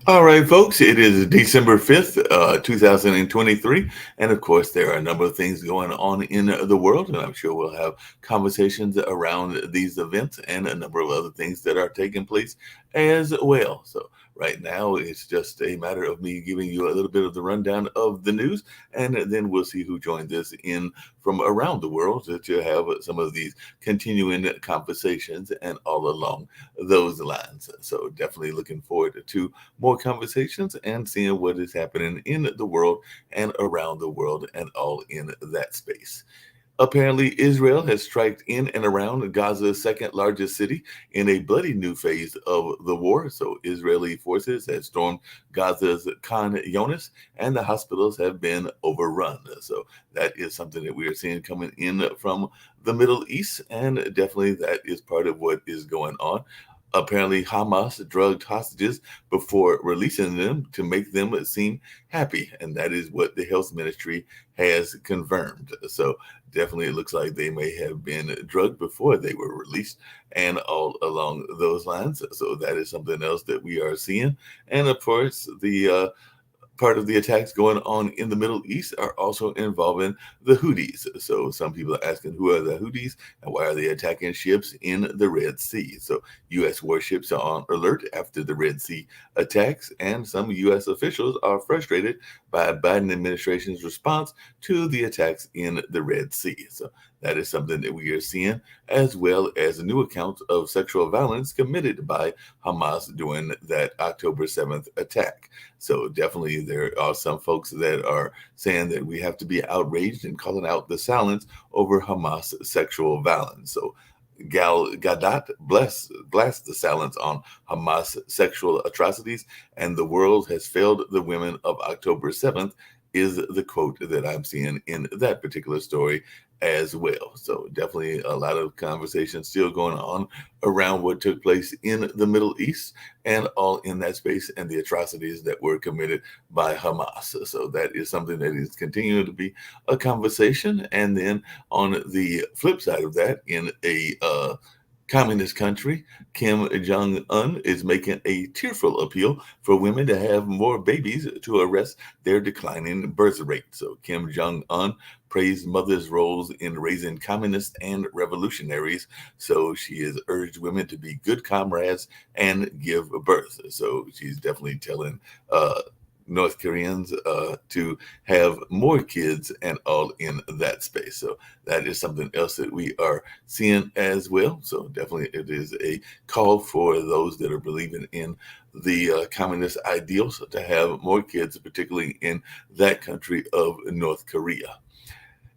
All right, folks, it is December 5th, 2023. And of course, there are a number of things going on in the world. And I'm sure we'll have conversations around these events and a number of other things that are taking place as well. So, right now, it's just a matter of me giving you a little bit of the rundown of the news. And then we'll see who joins us in from around the world to have some of these continuing conversations and all along those lines. So, definitely looking forward to more conversations and seeing what is happening in the world and around the world and all in that space. Apparently, Israel has struck in and around Gaza's second largest city in a bloody new phase of the war. So, Israeli forces have stormed Gaza's Khan Younis, and the hospitals have been overrun. So, that is something that we are seeing coming in from the Middle East, and definitely that is part of what is going on. Apparently, Hamas drugged hostages before releasing them to make them seem happy. And that is what the health ministry has confirmed. So, definitely, it looks like they may have been drugged before they were released and all along those lines. So, that is something else that we are seeing. And of course, the part of the attacks going on in the Middle East are also involving the Houthis. So some people are asking, who are the Houthis and why are they attacking ships in the Red Sea? So U.S. warships are on alert after the Red Sea attacks, and some U.S. officials are frustrated by Biden administration's response to the attacks in the Red Sea. So that is something that we are seeing, as well as new accounts of sexual violence committed by Hamas during that October 7th attack. So definitely there are some folks that are saying that we have to be outraged and calling out the silence over Hamas sexual violence. So Gal Gadot blessed the silence on Hamas sexual atrocities, and the world has failed the women of October 7th is the quote that I'm seeing in that particular story as well. So definitely a lot of conversation still going on around what took place in the Middle East and all in that space and the atrocities that were committed by Hamas. So that is something that is continuing to be a conversation. And then on the flip side of that, in a communist country, Kim Jong Un is making a tearful appeal for women to have more babies to arrest their declining birth rate. So, Kim Jong Un praised mothers' roles in raising communists and revolutionaries. So, she has urged women to be good comrades and give birth. So, she's definitely telling North Koreans to have more kids and all in that space. So that is something else that we are seeing as well. So definitely it is a call for those that are believing in the communist ideals to have more kids, particularly in that country of North Korea.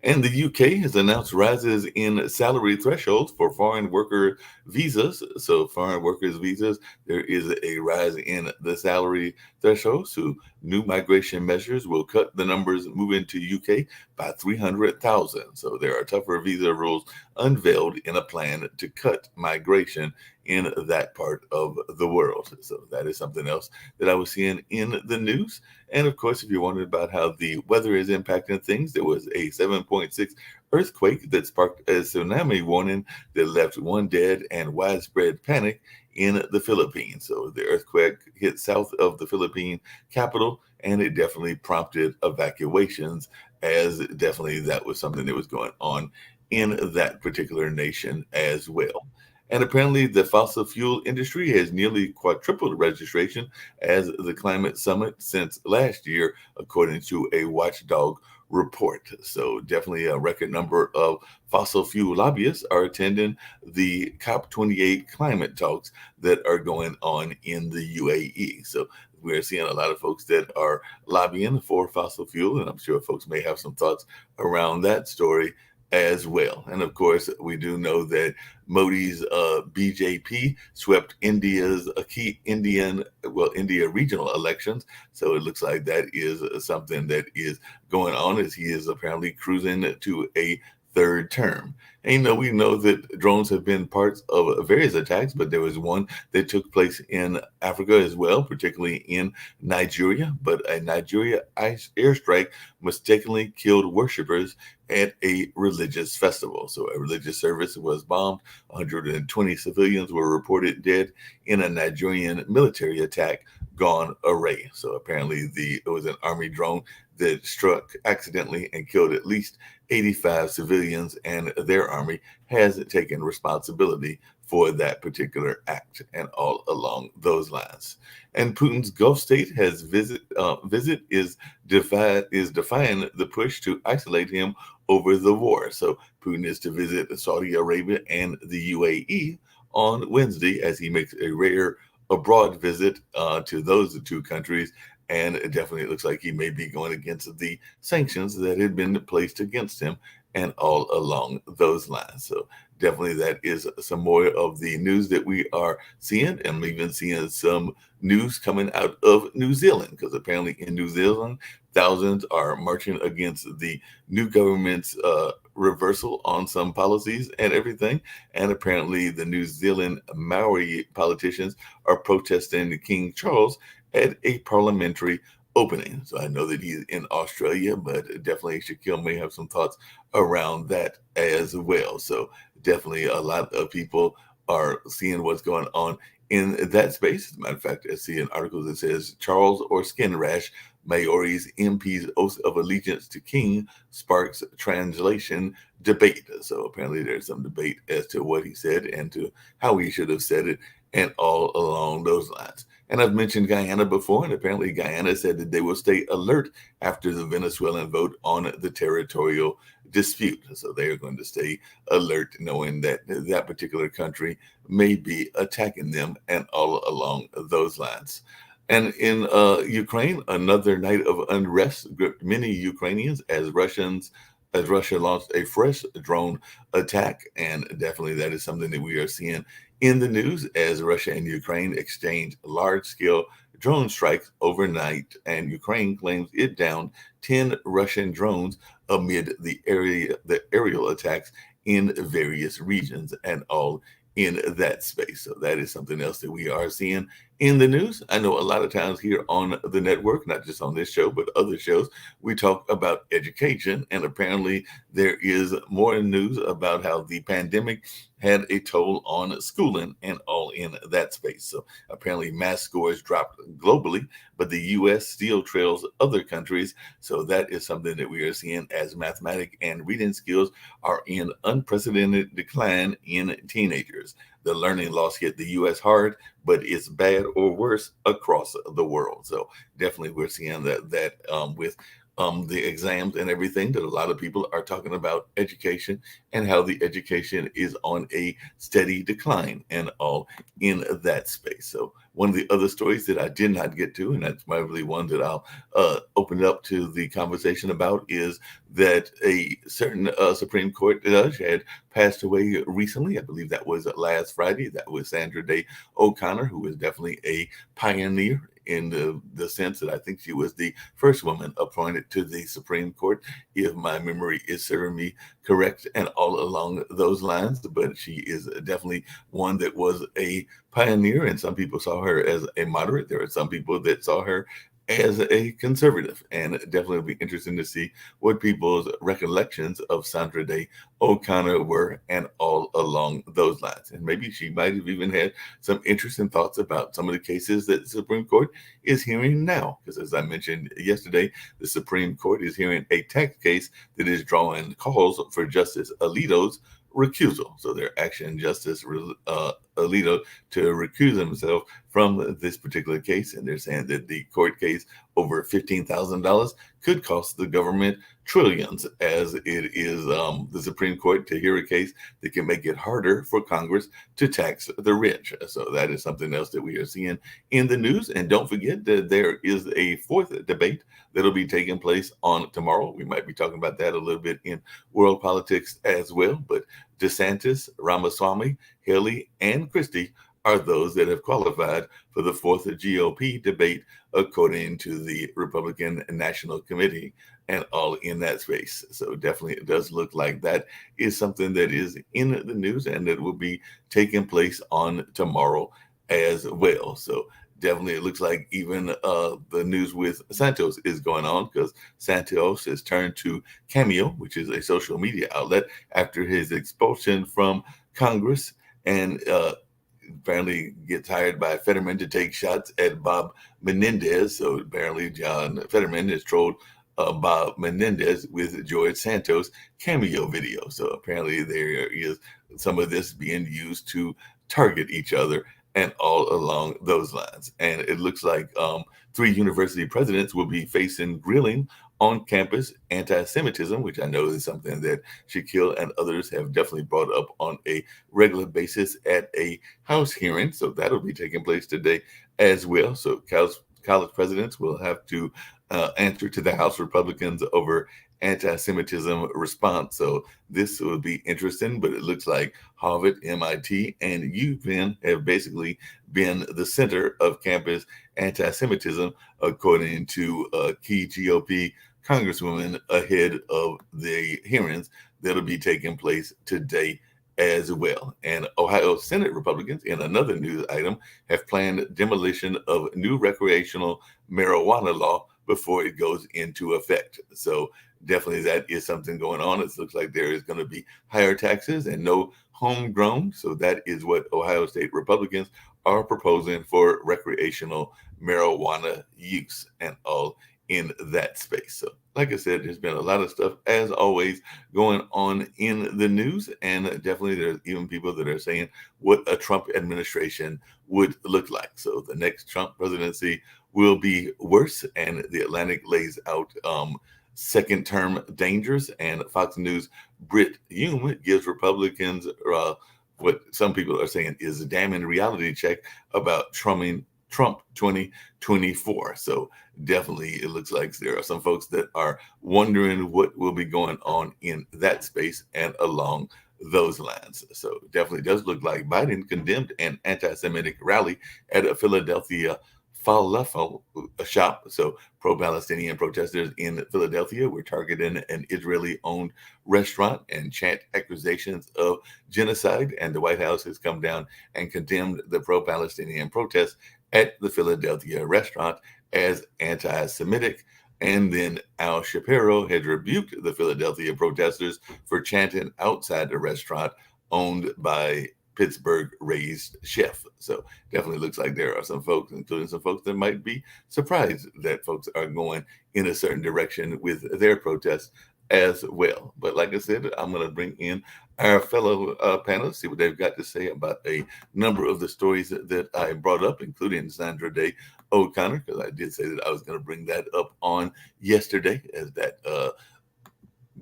And the UK has announced rises in salary thresholds for foreign worker visas. So, foreign workers' visas, there is a rise in the salary threshold. So, new migration measures will cut the numbers moving to UK by 300,000. So, there are tougher visa rules unveiled in a plan to cut migration in that part of the world. So, that is something else that I was seeing in the news. And of course, if you're wondering about how the weather is impacting things, there was a 7.6 earthquake that sparked a tsunami warning that left one dead and widespread panic in the Philippines. So the earthquake hit south of the Philippine capital, and it definitely prompted evacuations, as definitely that was something that was going on in that particular nation as well. And apparently, the fossil fuel industry has nearly quadrupled registration as the climate summit since last year, according to a watchdog report. So, definitely a record number of fossil fuel lobbyists are attending the COP28 climate talks that are going on in the UAE. So, we're seeing a lot of folks that are lobbying for fossil fuel, and I'm sure folks may have some thoughts around that story as well. And of course, we do know that Modi's BJP swept India's India regional elections. So it looks like that is something that is going on, as he is apparently cruising to a third term. And we know that drones have been parts of various attacks, but there was one that took place in Africa as well, particularly in Nigeria. But a Nigeria airstrike mistakenly killed worshippers at a religious festival. So a religious service was bombed. 120 civilians were reported dead in a Nigerian military attack gone awry. So apparently it was an army drone that struck accidentally and killed at least 85 civilians, and their army has taken responsibility for that particular act and all along those lines. And Putin's Gulf state visit is defying the push to isolate him over the war. So Putin is to visit Saudi Arabia and the UAE on Wednesday as he makes a rare abroad visit to those two countries. And it definitely looks like he may be going against the sanctions that had been placed against him and all along those lines. So definitely that is some more of the news that we are seeing. And I'm even seeing some news coming out of New Zealand, because apparently in New Zealand, thousands are marching against the new government's reversal on some policies and everything. And apparently the New Zealand Maori politicians are protesting King Charles at a parliamentary opening. So I know that he's in Australia, but definitely Shaquille may have some thoughts around that as well. So definitely a lot of people are seeing what's going on in that space. As a matter of fact, I see an article that says Charles or skin rash, Maori's MP's oath of allegiance to King sparks translation debate. So apparently there's some debate as to what he said and to how he should have said it and all along those lines. And I've mentioned Guyana before, and apparently Guyana said that they will stay alert after the Venezuelan vote on the territorial dispute. So they are going to stay alert, knowing that that particular country may be attacking them and all along those lines. And in Ukraine, another night of unrest gripped many Ukrainians as Russia launched a fresh drone attack. And definitely that is something that we are seeing in the news as Russia and Ukraine exchange large-scale drone strikes overnight, and Ukraine claims it downed 10 Russian drones amid the aerial attacks in various regions and all in that space. So that is something else that we are seeing in the news. I know a lot of times here on the network, not just on this show, but other shows, we talk about education. And apparently there is more news about how the pandemic had a toll on schooling and all in that space. So apparently math scores dropped globally, but the U.S. still trails other countries. So that is something that we are seeing as mathematics and reading skills are in unprecedented decline in teenagers. The learning loss hit the U.S. hard, but it's bad or worse across the world. So definitely we're seeing that with the exams and everything, that a lot of people are talking about education and how the education is on a steady decline and all in that space. So one of the other stories that I did not get to, and that's probably one that I'll open it up to the conversation about, is that a certain Supreme Court judge had passed away recently. I believe that was last Friday. That was Sandra Day O'Connor, who was definitely a pioneer in the sense that I think she was the first woman appointed to the Supreme Court, if my memory is serving me correct, and all along those lines. But she is definitely one that was a pioneer, and some people saw her as a moderate. There are some people that saw her as a conservative, and definitely will be interesting to see what people's recollections of Sandra Day O'Connor were and all along those lines. And maybe she might have even had some interesting thoughts about some of the cases that the Supreme Court is hearing now. Because as I mentioned yesterday, the Supreme Court is hearing a tax case that is drawing calls for Justice Alito's recusal. So they're asking Justice Alito to recuse himself from this particular case. And they're saying that the court case over $15,000 could cost the government trillions, as it is the Supreme Court to hear a case that can make it harder for Congress to tax the rich. So that is something else that we are seeing in the news. And don't forget that there is a fourth debate that'll be taking place on tomorrow. We might be talking about that a little bit in world politics as well. But DeSantis, Ramaswamy, Haley, and Christie are those that have qualified for the fourth GOP debate, according to the Republican National Committee, and all in that space. So definitely it does look like that is something that is in the news and that will be taking place on tomorrow as well. So definitely it looks like even the news with Santos is going on, because Santos has turned to Cameo, which is a social media outlet, after his expulsion from Congress, and apparently gets hired by Fetterman to take shots at Bob Menendez. So apparently John Fetterman has trolled Bob Menendez with George Santos cameo video. So apparently there is some of this being used to target each other and all along those lines. And it looks like 3 university presidents will be facing grilling on campus anti-Semitism, which I know is something that Shaquille and others have definitely brought up on a regular basis at a House hearing. So that'll be taking place today as well. So college presidents will have to answer to the House Republicans over anti-Semitism response. So this will be interesting, but it looks like Harvard, MIT, and UPenn have basically been the center of campus anti-Semitism, according to key GOP congresswomen ahead of the hearings that'll be taking place today as well. And Ohio Senate Republicans, in another news item, have planned demolition of new recreational marijuana law before it goes into effect. So definitely that is something going on. It looks like there is going to be higher taxes and no homegrown. So that is what Ohio State Republicans are proposing for recreational marijuana use and all in that space. So like I said, there's been a lot of stuff, as always, going on in the news. And definitely there's even people that are saying what a Trump administration would look like. So the next Trump presidency will be worse. And the Atlantic lays out second term dangers. And Fox News' Brit Hume gives Republicans what some people are saying is a damning reality check about Trump 2024. So definitely it looks like there are some folks that are wondering what will be going on in that space and along those lines. So definitely does look like Biden condemned an anti-Semitic rally at a Philadelphia falafel shop. So pro-Palestinian protesters in Philadelphia were targeting an Israeli-owned restaurant and chant accusations of genocide. And the White House has come down and condemned the pro-Palestinian protests at the Philadelphia restaurant as anti-Semitic. And then Al Shapiro had rebuked the Philadelphia protesters for chanting outside the restaurant owned by Pittsburgh-raised chef. So definitely looks like there are some folks, including some folks that might be surprised that folks are going in a certain direction with their protests as well. But like I said, I'm going to bring in our fellow panelists, see what they've got to say about a number of the stories that I brought up, including Sandra Day O'Connor, because I did say that I was going to bring that up on yesterday, as that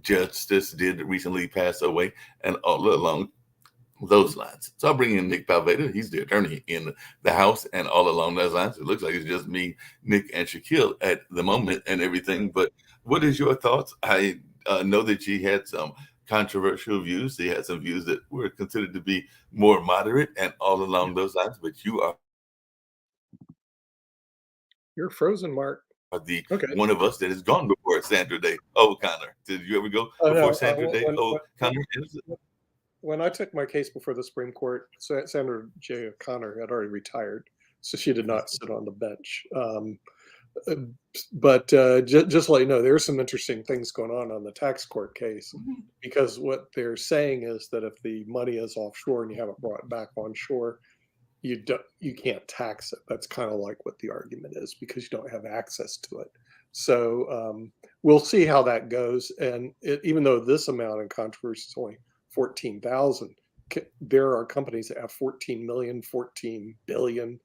justice did recently pass away, and all along those lines. So I'll bring in Nick Palveda. He's the attorney in the House, and all along those lines, it looks like it's just me, Nick, and Shaquille at the moment and everything. But what is your thoughts? I know that she had some controversial views. She had some views that were considered to be more moderate and all along those lines, but you are You're frozen, Mark. the Okay. one of us that has gone before Sandra Day O'Connor. Did you ever go Oh, before no, Sandra Day O'Connor? when I took my case before the Supreme Court, Sandra J. O'Connor had already retired, so she did not sit on the bench. Uh, but just to let you know, there are some interesting things going on the tax court case, because what they're saying is that if the money is offshore and you have it brought back onshore, you can't tax it. That's kind of like what the argument is, because you don't have access to it. So we'll see how that goes. And even though this amount in controversy is only 14,000, there are companies that have 14 million, 14 billion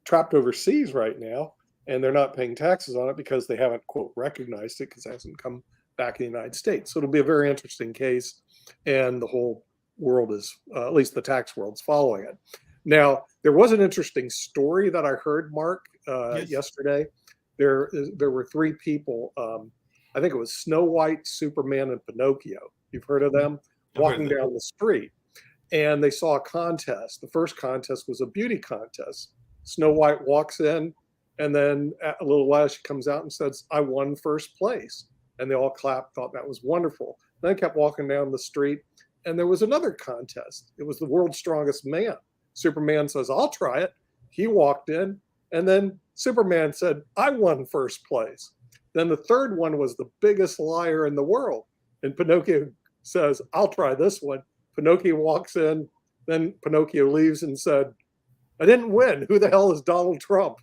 trapped overseas right now, and they're not paying taxes on it because they haven't, quote, recognized it because it hasn't come back in the United States. So it'll be a very interesting case, and the whole world is, at least the tax world's following it. Now, there was an interesting story that I heard, Mark, Yes. yesterday. There were three people. I think it was Snow White, Superman, and Pinocchio. You've heard of them? Walking down the street, and they saw a contest. The first contest was a beauty contest. Snow White walks in, and then a little while she comes out and says, "I won first place." And they all clapped, thought that was wonderful. Then they kept walking down the street, and there was another contest. It was the world's strongest man. Superman says, "I'll try it." He walked in, and then Superman said, "I won first place." Then the third one was the biggest liar in the world. And Pinocchio says, "I'll try this one." Pinocchio walks in, then Pinocchio leaves and said, "I didn't win. Who the hell is Donald Trump?"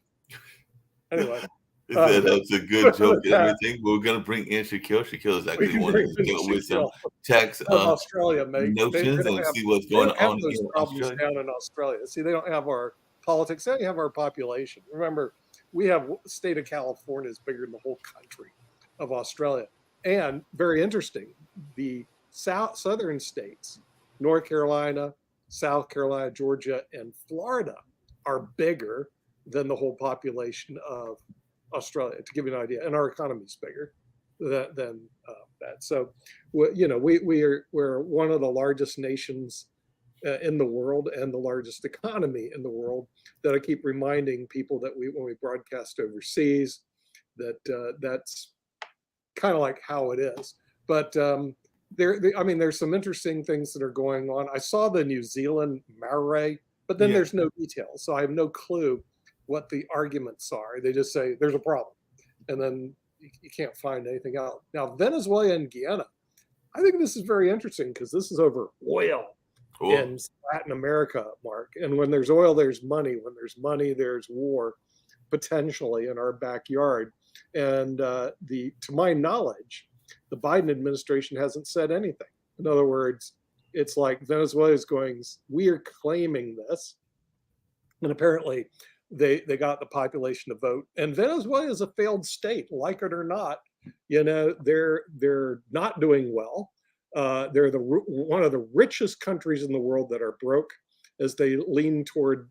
Anyway. That's a good joke and everything. We're going to bring in Shaquille. Shaquille is actually one to deal with some tax Australia, mate. notions and see what's going on those in problems Australia. down in Australia. See, they don't have our politics. They don't have our population. Remember, we have the state of California is bigger than the whole country of Australia. And very interesting, the southern states, North Carolina, South Carolina, Georgia, and Florida are bigger than the whole population of Australia, to give you an idea. And our economy is bigger than that. So, we're one of the largest nations in the world and the largest economy in the world. That I keep reminding people that when we broadcast overseas, that's kind of like how it is. But there's some interesting things that are going on. I saw the New Zealand Maori, but then there's no details, so I have no clue what the arguments are. They just say there's a problem, and then you can't find anything out. Now, Venezuela and Guyana, I think this is very interesting because this is over oil in Latin America, Mark. And when there's oil, there's money. When there's money, there's war, potentially in our backyard. And to my knowledge, the Biden administration hasn't said anything. In other words, it's like Venezuela is going, we are claiming this, and apparently they got the population to vote. And Venezuela is a failed state, like it or not. They're not doing well. They're one of the richest countries in the world that are broke as they lean toward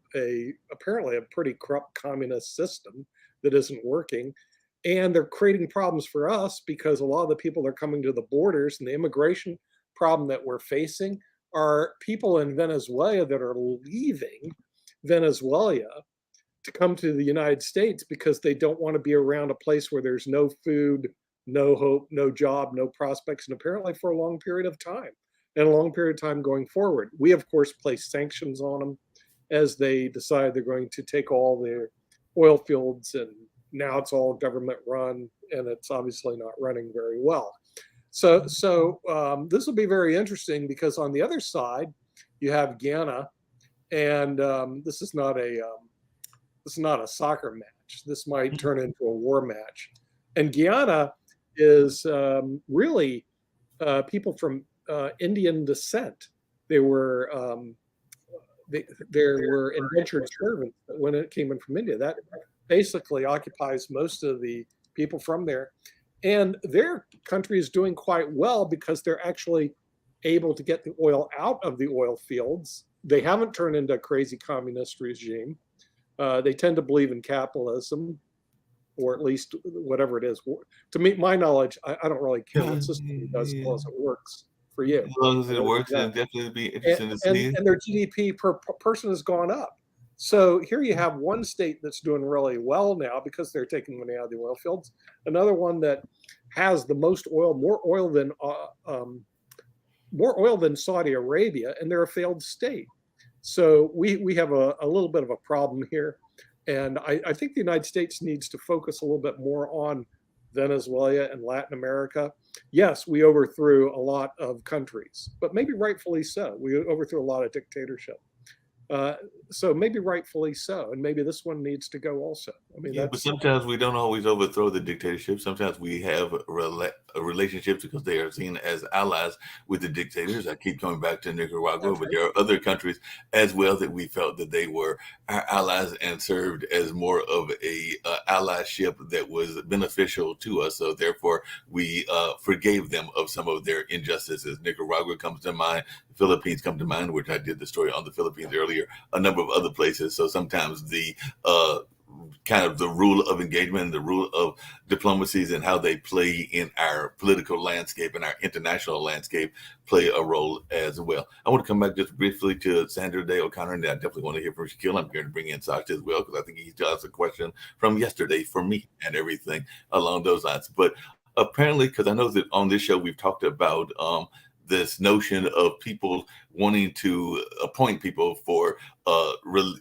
apparently a pretty corrupt communist system that isn't working. And they're creating problems for us because a lot of the people that are coming to the borders, and the immigration problem that we're facing are people in Venezuela that are leaving Venezuela to come to the United States because they don't want to be around a place where there's no food, no hope, no job, no prospects, and apparently for a long period of time, and a long period of time going forward. We, of course, place sanctions on them as they decide they're going to take all their oil fields, and now it's all government run, and it's obviously not running very well. So this will be very interesting because on the other side, you have Guyana, and this is not a soccer match. This might turn into a war match. And Guyana is really people from Indian descent. They were indentured servants when it came in from India. That basically occupies most of the people from there. And their country is doing quite well because they're actually able to get the oil out of the oil fields. They haven't turned into a crazy communist regime. They tend to believe in capitalism, or at least whatever it is. To me, my knowledge, I don't really care what system it does as long as it works for you. As long as it works, it'll definitely be interesting to see. And their GDP per person has gone up. So here you have one state that's doing really well now because they're taking money out of the oil fields. Another one that has the most oil, more oil than Saudi Arabia, and they're a failed state. So we have a little bit of a problem here. And I think the United States needs to focus a little bit more on Venezuela and Latin America. Yes, we overthrew a lot of countries, but maybe rightfully so. We overthrew a lot of dictatorship. So maybe rightfully so, and maybe this one needs to go also. I mean, Yeah, but that's sometimes we don't always overthrow the dictatorship. Sometimes we have relationships because they are seen as allies with the dictators. I keep coming back to Nicaragua, that's but right. there are other countries as well that we felt that they were our allies and served as more of a allyship that was beneficial to us. So therefore, we forgave them of some of their injustices. Nicaragua comes to mind. The Philippines come to mind, which I did the story on the Philippines earlier. A number of other places. So sometimes the kind of the rule of engagement and the rule of diplomacies and how they play in our political landscape and our international landscape play a role as well. I want to come back just briefly to Sandra Day O'Connor, and I definitely want to hear from Shaquille. I'm going to bring in Sasha as well because I think he still has a question from yesterday for me and everything along those lines. But apparently, because I know that on this show we've talked about this notion of people wanting to appoint people for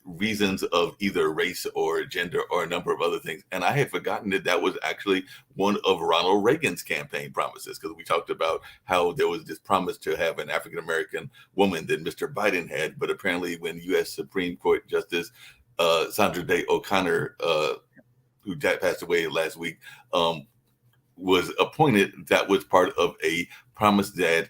reasons of either race or gender or a number of other things. And I had forgotten that that was actually one of Ronald Reagan's campaign promises, because we talked about how there was this promise to have an African-American woman that Mr. Biden had. But apparently when U.S. Supreme Court Justice Sandra Day O'Connor, who passed away last week, was appointed, that was part of a promise that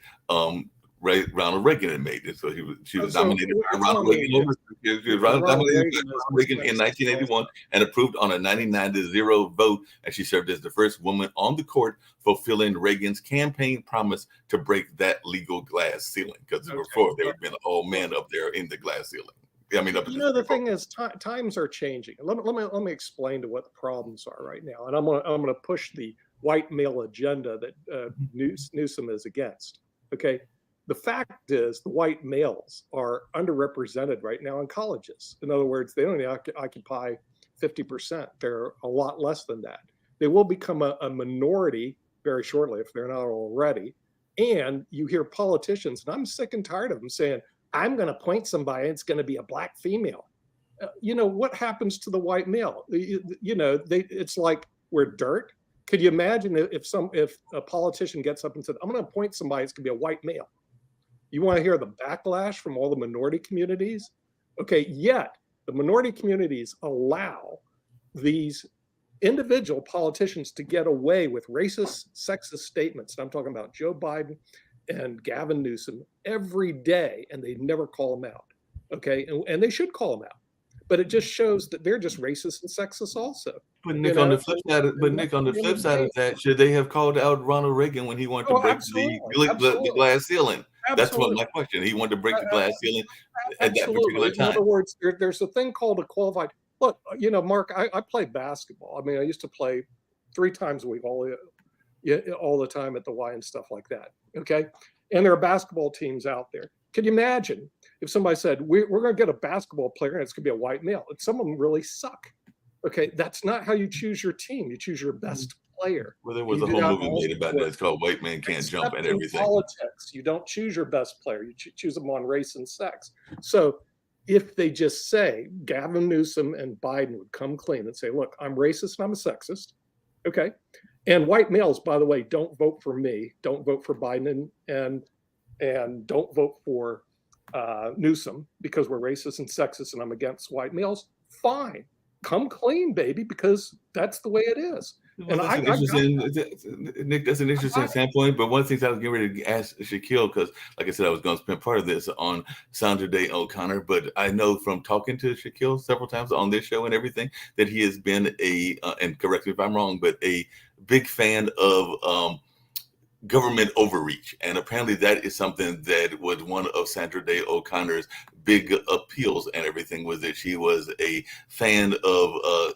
Ronald Reagan had made. And so she was So nominated by tell Ronald me, Reagan. She was nominated by Ronald Reagan Ronald is Reagan in next. 1981 and approved on a 99-0 vote. And she served as the first woman on the court fulfilling Reagan's campaign promise to break that legal glass ceiling. Because before there had been all men up there in the glass ceiling. I mean, The thing is, times are changing. Let me explain to what the problems are right now, and I'm gonna push the white male agenda that Newsom is against. Okay, the fact is the white males are underrepresented right now in colleges. In other words, they only occupy 50%. They're a lot less than that. They will become a minority very shortly if they're not already. And you hear politicians, and I'm sick and tired of them saying, I'm going to appoint somebody, it's going to be a black female. What happens to the white male? It's like we're dirt. Could you imagine if a politician gets up and said, I'm going to appoint somebody, it's going to be a white male? You want to hear the backlash from all the minority communities? Okay, yet the minority communities allow these individual politicians to get away with racist, sexist statements. And I'm talking about Joe Biden and Gavin Newsom every day, and they never call them out. Okay, and they should call them out. But it just shows that they're just racist and sexist also. But Nick, on the flip side of that, should they have called out Ronald Reagan when he wanted to break the glass ceiling? That's what my question. He wanted to break the glass ceiling at that particular time. In other words, there's a thing called a qualified. Look, Mark, I play basketball. I mean, I used to play 3 times a week, all the time at the Y and stuff like that. Okay, and there are basketball teams out there. Can you imagine if somebody said, we're going to get a basketball player and it's going to be a white male? And some of them really suck. Okay, that's not how you choose your team. You choose your best player. Well, there was a whole movie made about that. It's called White Man Can't Jump and everything. Politics, you don't choose your best player. You choose them on race and sex. So if they just say Gavin Newsom and Biden would come clean and say, look, I'm racist and I'm a sexist. Okay. And white males, by the way, don't vote for me. Don't vote for Biden and don't vote for Newsom because we're racist and sexist and I'm against white males. Fine. Come clean, baby, because that's the way it is. Well, Nick, that's an interesting standpoint. But one of the things I was getting ready to ask Shaquille, because like I said, I was going to spend part of this on Sandra Day O'Connor, but I know from talking to Shaquille several times on this show and everything that he has been and correct me if I'm wrong, but a big fan of government overreach. And apparently that is something that was one of Sandra Day O'Connor's big appeals and everything, was that she was a fan of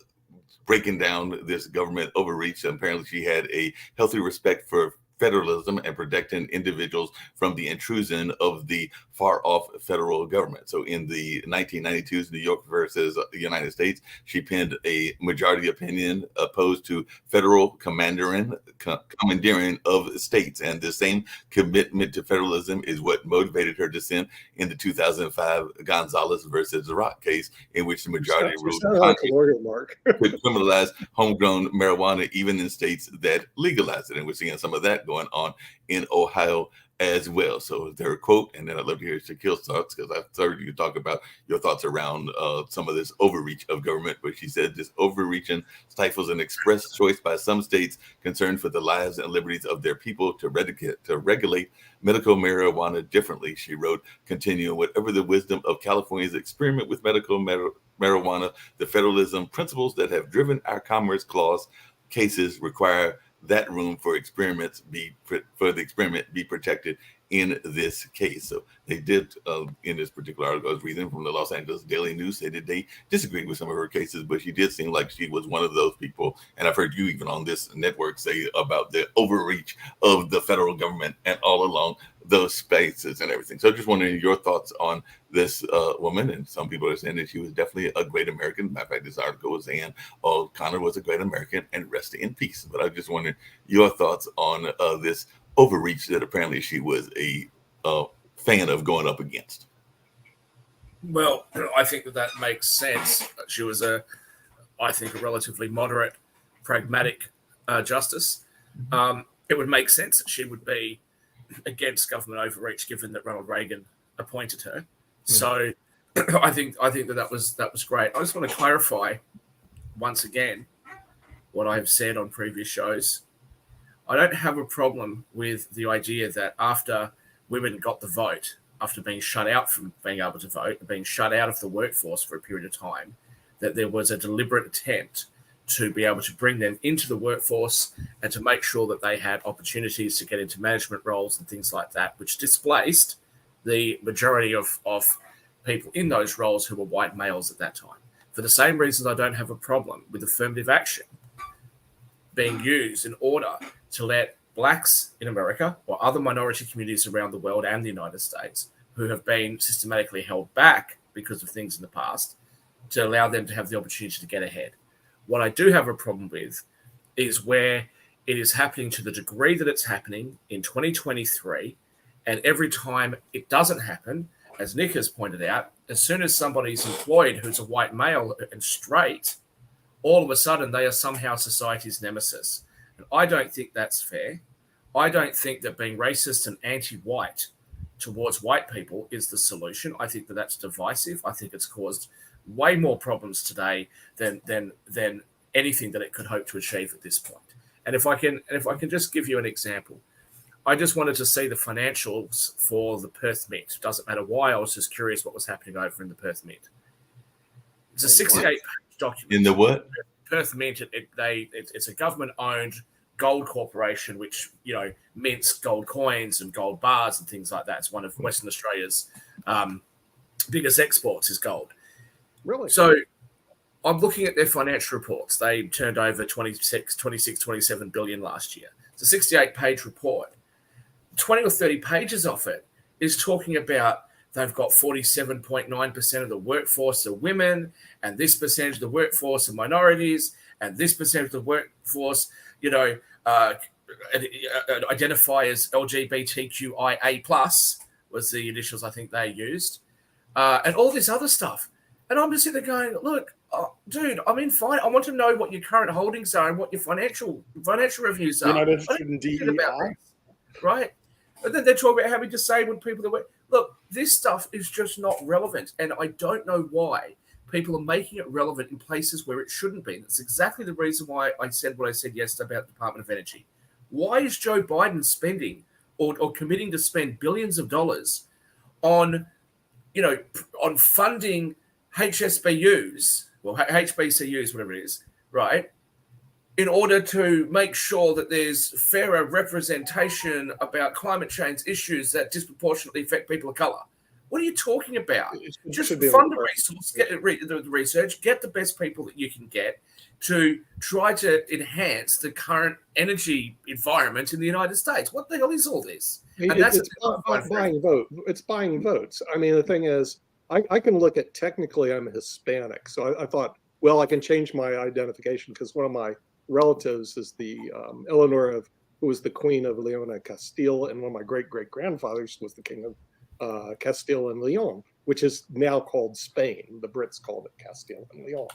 breaking down this government overreach. And apparently she had a healthy respect for federalism and protecting individuals from the intrusion of the far-off federal government. So in the 1992's New York versus the United States, she penned a majority opinion opposed to federal commandeering of states. And the same commitment to federalism is what motivated her dissent in the 2005 Gonzalez versus Rock case, in which the majority ruled could criminalize homegrown marijuana even in states that legalize it. And we're seeing some of that going on in Ohio as well. So is there a quote? And then I'd love to hear Shaquille's thoughts, because I've heard you talk about your thoughts around some of this overreach of government, where she said this overreaching stifles an express choice by some states concerned for the lives and liberties of their people to regulate medical marijuana differently. She wrote, continuing, whatever the wisdom of California's experiment with medical marijuana, the federalism principles that have driven our Commerce Clause cases require that room for the experiment be protected in this case. So they did, in this particular article I was reading from the Los Angeles Daily News, say that they disagreed with some of her cases, but she did seem like she was one of those people. And I've heard you even on this network say about the overreach of the federal government and all along those spaces and everything. So just wondering your thoughts on this woman. And some people are saying that she was definitely a great American. Matter of fact, this article was saying, oh, Connor was a great American and rest in peace. But I just wondering your thoughts on this overreach that apparently she was a fan of going up against. Well, I think that makes sense. She was I think, a relatively moderate, pragmatic justice. It would make sense that she would be against government overreach, given that Ronald Reagan appointed her. So I think that was great. I just want to clarify once again what I've said on previous shows. I don't have a problem with the idea that after women got the vote, after being shut out from being able to vote, being shut out of the workforce for a period of time, that there was a deliberate attempt to be able to bring them into the workforce and to make sure that they had opportunities to get into management roles and things like that, which displaced the majority of people in those roles who were white males at that time. For the same reasons, I don't have a problem with affirmative action being used in order to let blacks in America or other minority communities around the world and the United States who have been systematically held back because of things in the past, to allow them to have the opportunity to get ahead. What I do have a problem with is where it is happening to the degree that it's happening in 2023. And every time it doesn't happen, as Nick has pointed out, as soon as somebody's employed who's a white male and straight, all of a sudden they are somehow society's nemesis. And I don't think that's fair. I don't think that being racist and anti-white towards white people is the solution. I think that that's divisive. I think it's caused way more problems today than anything that it could hope to achieve at this point. And if I can just give you an example, I just wanted to see the financials for the Perth Mint. Doesn't matter why. I was just curious what was happening over in the Perth Mint. It's a 68-page document. In the what? Perth Mint. It's a government-owned gold corporation, which mints gold coins and gold bars and things like that. It's one of Western Australia's biggest exports is gold. Really? So I'm looking at their financial reports. They turned over 27 billion last year. It's a 68-page report. 20 or 30 pages of it is talking about they've got 47.9% of the workforce are women, and this percentage of the workforce are minorities, and this percentage of the workforce, identify as LGBTQIA+, was the initials I think they used, and all this other stuff. And I'm just sitting there going, look, dude, I mean, fine. I want to know what your current holdings are and what your financial reviews are. You're not interested in DEI? Right? But then they're talking about how we disabled people that work. Look, this stuff is just not relevant. And I don't know why people are making it relevant in places where it shouldn't be. That's exactly the reason why I said what I said yesterday about the Department of Energy. Why is Joe Biden spending or committing to spend billions of dollars on funding HSBUs, well, HBCUs, whatever it is, right, in order to make sure that there's fairer representation about climate change issues that disproportionately affect people of color? What are you talking about? Just fund the resource, get the research, get the best people that you can get to try to enhance the current energy environment in the United States. What the hell is all this? And it's buying votes. It's buying votes. I mean, the thing is, I can look at, technically I'm Hispanic. So I thought, well, I can change my identification because one of my relatives is the Eleanor who was the Queen of Leon and Castile, and one of my great-great-grandfathers was the King of Castile and Leon, which is now called Spain. The Brits called it Castile and Leon.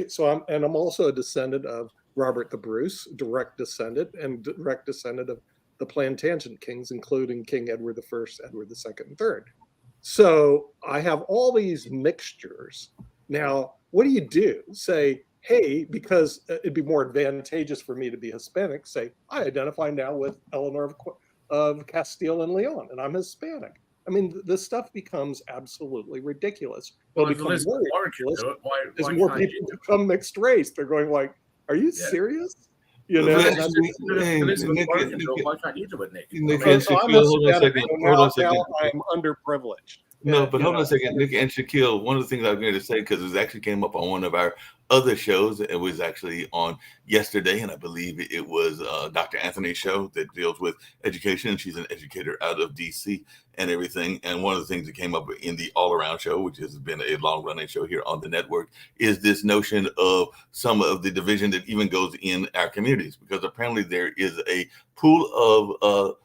So I'm also a descendant of Robert the Bruce, direct descendant of the Plantagenet kings, including King Edward I, Edward II, and III. So I have all these mixtures. Now, what do? Say, hey, because it'd be more advantageous for me to be Hispanic, say, I identify now with Eleanor of Castile and Leon, and I'm Hispanic. I mean, this stuff becomes absolutely ridiculous. Well, It'll become more ridiculous as why more can't people become mixed race. They're going like, are you serious? You know, But and that's Elizabeth Nick, Warren can do it. Why can't you do it, Nick? Nick I mean, and so I'm Shaquille, hold on a Hispanic, second. so Hold on a second. now I'm underprivileged. No, And, but you hold on know, a second, Nick and Shaquille. One of the things I was going to say, because it actually came up on one of our other shows. It was actually on yesterday, and I believe it was Dr. Anthony's show that deals with education. She's an educator out of DC and everything. And one of the things that came up in the All Around show, which has been a long running show here on the network, is this notion of some of the division that even goes in our communities, because apparently there is a pool of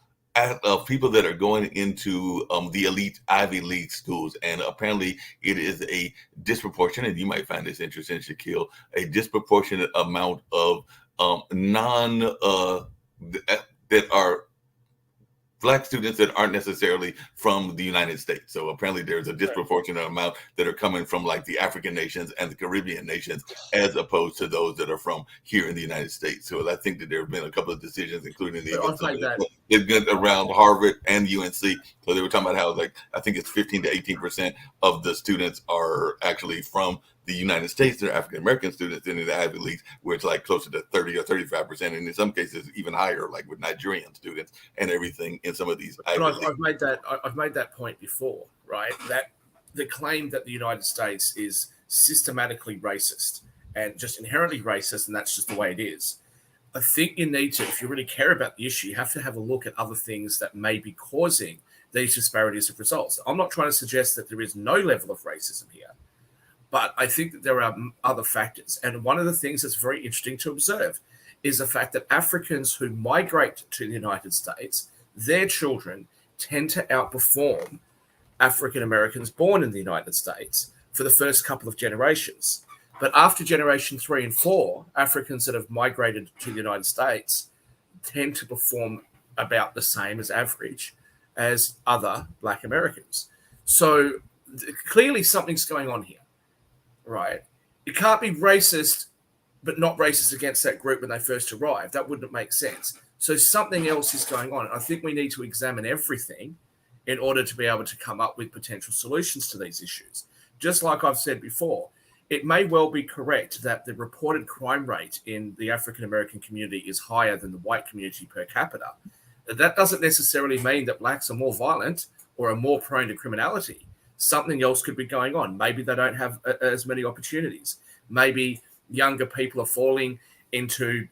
people that are going into the elite Ivy League schools, and apparently it is a disproportionate. You might find this interesting, Shaquille. A disproportionate amount of non that are Black students that aren't necessarily from the United States. So apparently there's a disproportionate amount that are coming from like the African nations and the Caribbean nations, as opposed to those that are from here in the United States. So I think that there have been a couple of decisions, including the event around Harvard and UNC. So they were talking about how, like, I think it's 15 to 18% of the students are actually from the United States. They're African American students in the Ivy Leagues, where it's like closer to 30 or 35%, and in some cases even higher, like with Nigerian students and everything in some of these Ivy Leagues. I've made that point before, right? That the claim that the United States is systematically racist and just inherently racist, and that's just the way it is. I think you need to, if you really care about the issue, you have to have a look at other things that may be causing these disparities of results. I'm not trying to suggest that there is no level of racism here, but I think that there are other factors. And one of the things that's very interesting to observe is the fact that Africans who migrate to the United States, their children tend to outperform African Americans born in the United States for the first couple of generations. But after generation 3 and 4, Africans that have migrated to the United States tend to perform about the same as average as other Black Americans. So clearly something's going on here, right? You can't be racist, but not racist against that group when they first arrived. That wouldn't make sense. So something else is going on. I think we need to examine everything in order to be able to come up with potential solutions to these issues. Just like I've said before, it may well be correct that the reported crime rate in the African American community is higher than the white community per capita. That doesn't necessarily mean that Blacks are more violent or are more prone to criminality. Something else could be going on. Maybe they don't have as many opportunities. Maybe younger people are falling into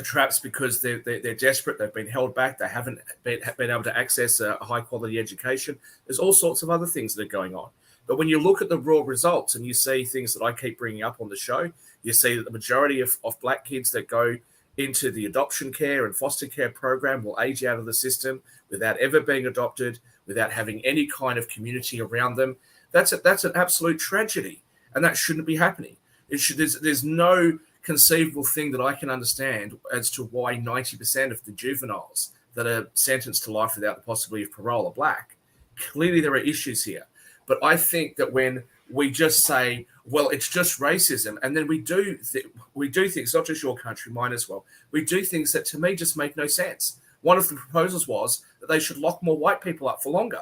traps because they're desperate. They've been held back. They haven't been able to access a high quality education. There's all sorts of other things that are going on. But when you look at the raw results and you see things that I keep bringing up on the show, you see that the majority of Black kids that go into the adoption care and foster care program will age out of the system without ever being adopted, without having any kind of community around them. That's an absolute tragedy, and that shouldn't be happening. There's no conceivable thing that I can understand as to why 90% of the juveniles that are sentenced to life without the possibility of parole are Black. Clearly, there are issues here. But I think that when we just say, well, it's just racism, and then we do things, not just your country, mine as well, we do things that to me just make no sense. One of the proposals was that they should lock more white people up for longer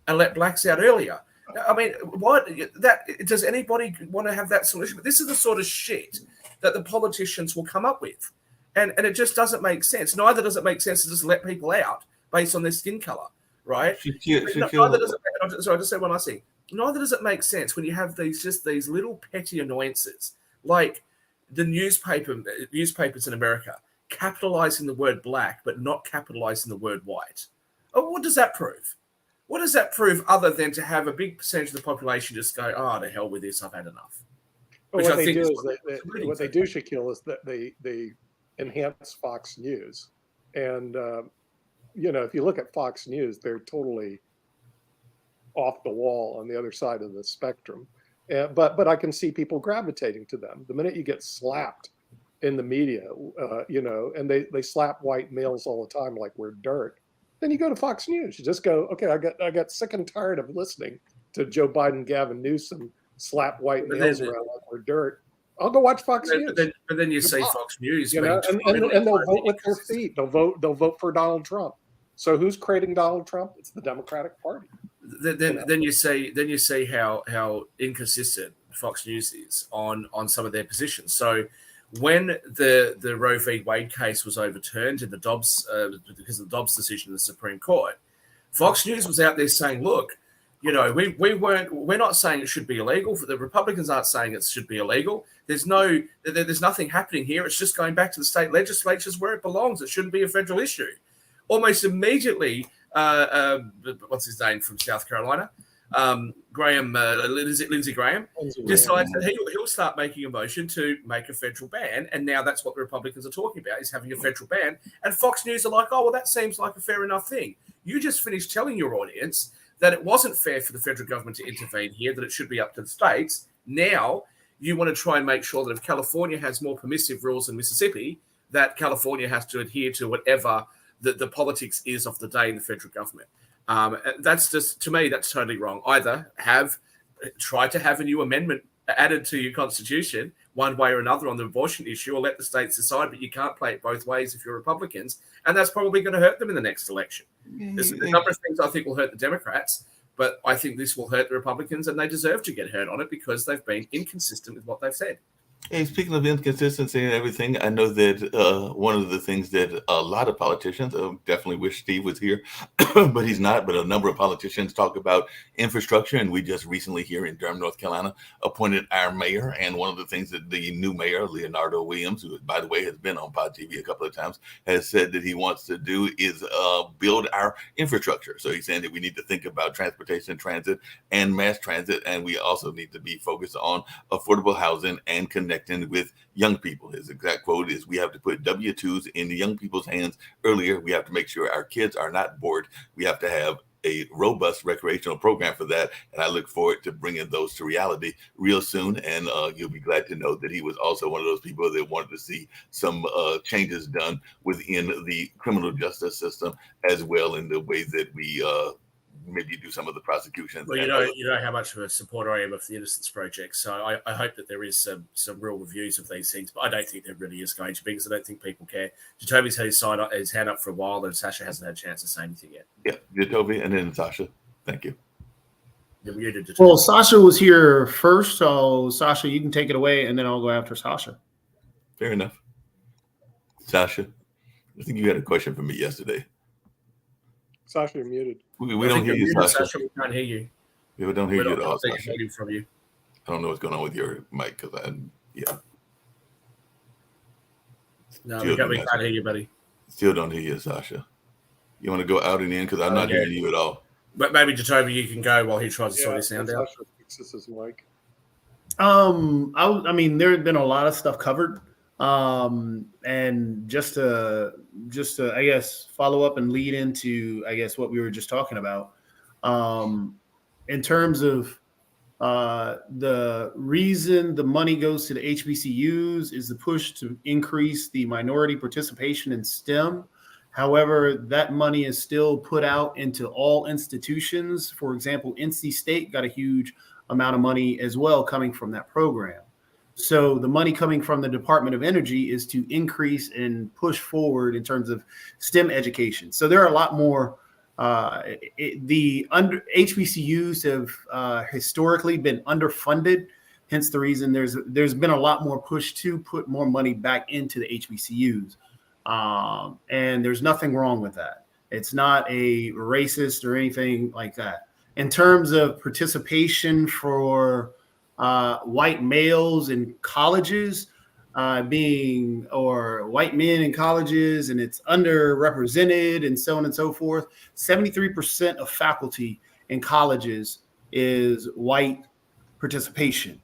and let Blacks out earlier. I mean, does anybody want to have that solution? But this is the sort of shit that the politicians will come up with. And it just doesn't make sense. Neither does it make sense to just let people out based on their skin color. Right? Neither does it make sense when you have these little petty annoyances, like the newspapers in America capitalizing the word Black but not capitalizing the word white. Oh, what does that prove? What does that prove other than to have a big percentage of the population just go, oh, to hell with this, I've had enough? Well, what they do, Shaquille, is that they enhance Fox News. And if you look at Fox News, they're totally off the wall on the other side of the spectrum. But I can see people gravitating to them. The minute you get slapped in the media, and they slap white males all the time like we're dirt. Then you go to Fox News. You just go, okay, I got sick and tired of listening to Joe Biden, Gavin Newsom slap white males around like we're dirt. I'll go watch Fox News. But then you see Fox News, and they'll vote with their feet. They'll vote for Donald Trump. So who's creating Donald Trump? It's the Democratic Party. Then you see how inconsistent Fox News is on some of their positions. So when the Roe v. Wade case was overturned in the Dobbs because of the Dobbs decision in the Supreme Court, Fox News was out there saying, look, we're not saying it should be illegal. The Republicans aren't saying it should be illegal. There's nothing happening here. It's just going back to the state legislatures where it belongs. It shouldn't be a federal issue. Almost immediately, what's his name from South Carolina? Lindsey Graham decides that he'll start making a motion to make a federal ban, and now that's what the Republicans are talking about, is having a federal ban. And Fox News are like, oh, well, that seems like a fair enough thing. You just finished telling your audience that it wasn't fair for the federal government to intervene here, that it should be up to the states. Now you want to try and make sure that if California has more permissive rules than Mississippi, that California has to adhere to whatever the politics is of the day in the federal government. That's just, to me, that's totally wrong. Either try to have a new amendment added to your constitution one way or another on the abortion issue, or let the states decide, but you can't play it both ways if you're Republicans, and that's probably going to hurt them in the next election. There's a number of things I think will hurt the Democrats, but I think this will hurt the Republicans, and they deserve to get hurt on it because they've been inconsistent with what they've said. Hey, speaking of inconsistency and everything, I know that one of the things that a lot of politicians, definitely wish Steve was here, but he's not, but a number of politicians talk about infrastructure. And we just recently here in Durham, North Carolina, appointed our mayor. And one of the things that the new mayor, Leonardo Williams, who, by the way, has been on Pod TV a couple of times, has said that he wants to do is build our infrastructure. So he's saying that we need to think about transportation, transit, and mass transit. And we also need to be focused on affordable housing and connecting with young people. His exact quote is, we have to put W-2s in the young people's hands earlier. We have to make sure our kids are not bored. We have to have a robust recreational program for that. And I look forward to bringing those to reality real soon. And you'll be glad to know that he was also one of those people that wanted to see some changes done within the criminal justice system as well, in the way that we maybe do some of the prosecutions. Well, you know how much of a supporter I am of the Innocence Project, so I hope that there is some real reviews of these things, but I don't think there really is going to be, because I don't think people care. Jacoby's had his hand up for a while, and Sasha hasn't had a chance to say anything yet. Yeah, Jacoby, and then Sasha. Thank you. You're muted, well, Sasha was here first, so Sasha, you can take it away, and then I'll go after Sasha. Fair enough. Sasha, I think you had a question for me yesterday. Sasha, you're muted. We don't hear you, Sasha. We can't hear you. We don't hear you at all, Sasha. From you. I don't know what's going on with your mic, because No, we can't hear you, buddy. Still don't hear you, Sasha. You want to go out and in, because I'm not hearing you at all. But maybe, Jacoby, you can go while he tries to sort his sound out. Sasha fixes his mic. I mean, there had been a lot of stuff covered. And just to I guess follow up and lead into what we were just talking about, in terms of the reason the money goes to the HBCUs is the push to increase the minority participation in STEM. However, that money is still put out into all institutions. For example, NC State got a huge amount of money as well coming from that program. So the money coming from the Department of Energy is to increase and push forward in terms of STEM education. So there are a lot more. HBCUs have historically been underfunded, hence the reason there's been a lot more push to put more money back into the HBCUs. And there's nothing wrong with that. It's not a racist or anything like that. In terms of participation for white males in colleges, or white men in colleges, and it's underrepresented and so on and so forth. 73% of faculty in colleges is white participation.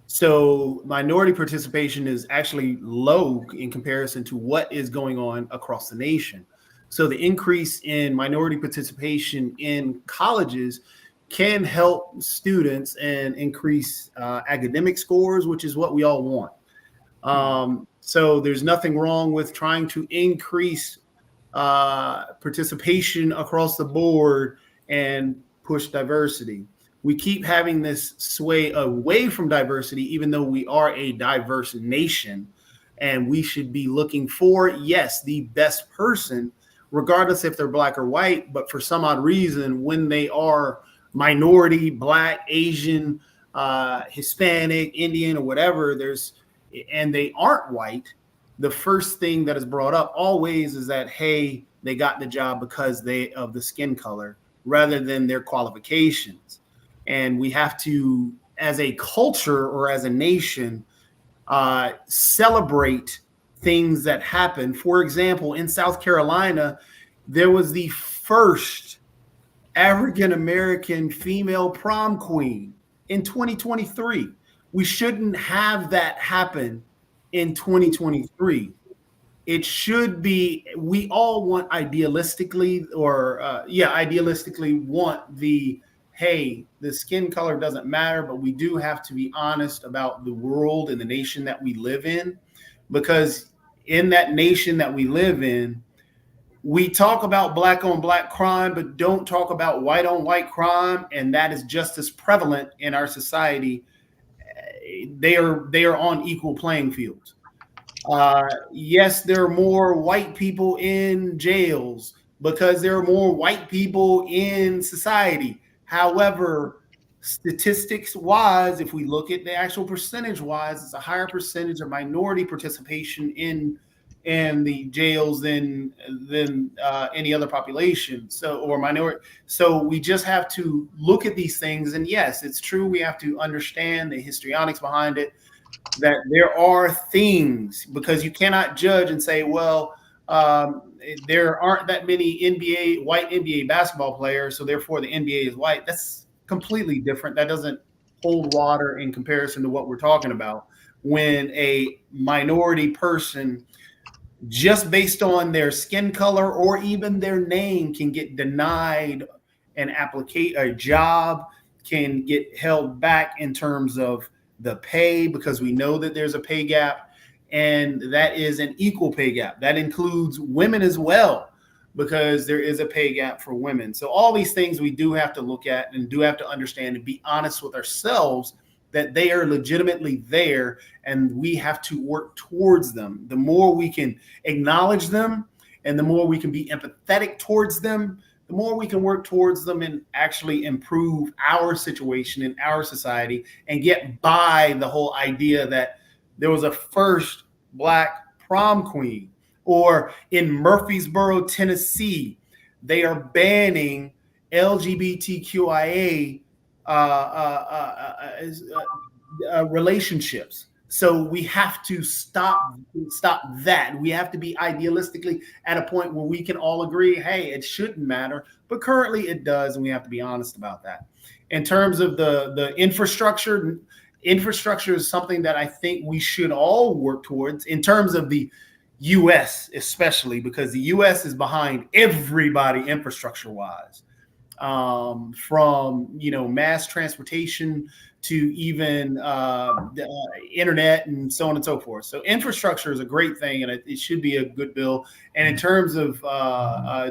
So minority participation is actually low in comparison to what is going on across the nation. So the increase in minority participation in colleges can help students and increase academic scores, which is what we all want. So there's nothing wrong with trying to increase participation across the board and push diversity. We keep having this sway away from diversity, even though we are a diverse nation, and we should be looking for, yes, the best person, regardless if they're black or white. But for some odd reason, when they are minority, black, Asian, Hispanic, Indian, or whatever, and they aren't white, the first thing that is brought up always is that, hey, they got the job because of the skin color rather than their qualifications. And we have to, as a culture or as a nation, celebrate things that happen. For example, in South Carolina, there was the first African-American female prom queen in 2023. We shouldn't have that happen in 2023. It should be, we all want idealistically want hey, the skin color doesn't matter, but we do have to be honest about the world and the nation that we live in, because in that nation that we live in, we talk about black on black crime, but don't talk about white on white crime. And that is just as prevalent in our society. They are on equal playing fields. Yes, there are more white people in jails because there are more white people in society. However, statistics wise, if we look at the actual percentage wise, it's a higher percentage of minority participation in the jails than any other population. Or minority. So we just have to look at these things. And yes, it's true. We have to understand the histrionics behind it, that there are things, because you cannot judge and say, well, there aren't that many white NBA basketball players, so therefore the NBA is white. That's completely different. That doesn't hold water in comparison to what we're talking about. When a minority person, just based on their skin color or even their name, can get denied a job, can get held back in terms of the pay, because we know that there's a pay gap, and that is an equal pay gap. That includes women as well, because there is a pay gap for women. So all these things we do have to look at and do have to understand and be honest with ourselves that they are legitimately there, and we have to work towards them. The more we can acknowledge them and the more we can be empathetic towards them, the more we can work towards them and actually improve our situation in our society and get by the whole idea that there was a first black prom queen. Or in Murfreesboro, Tennessee, they are banning LGBTQIA relationships. So we have to stop that. We have to be idealistically at a point where we can all agree, hey, it shouldn't matter, but currently it does, and we have to be honest about that. In terms of the infrastructure is something that I think we should all work towards, in terms of the U.S. especially, because the U.S. is behind everybody infrastructure-wise, from mass transportation to even the internet and so on and so forth. So infrastructure is a great thing, and it should be a good bill. And in terms of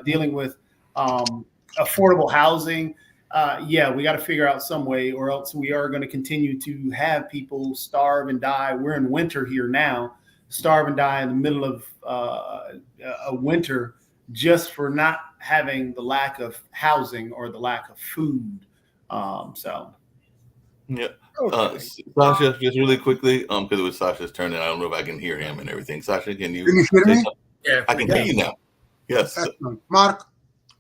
dealing with affordable housing, we got to figure out some way, or else we are going to continue to have people starve and die. We're in winter here now, starve and die in the middle of a winter just for not having the lack of housing or the lack of food. Yeah. Okay. Sasha, just really quickly, because it was Sasha's turn, and I don't know if I can hear him and everything. Sasha, can you hear say me? something? Yeah, I can hear you now. Yes. Excellent. Mark,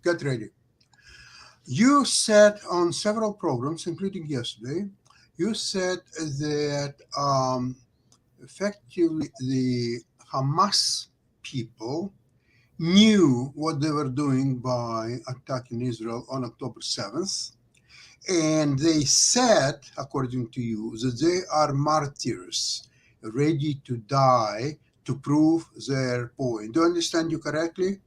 get ready. You said on several programs, including yesterday, you said that effectively the Hamas people knew what they were doing by attacking Israel on October 7th. And they said, according to you, that they are martyrs, ready to die to prove their point. Do I understand you correctly?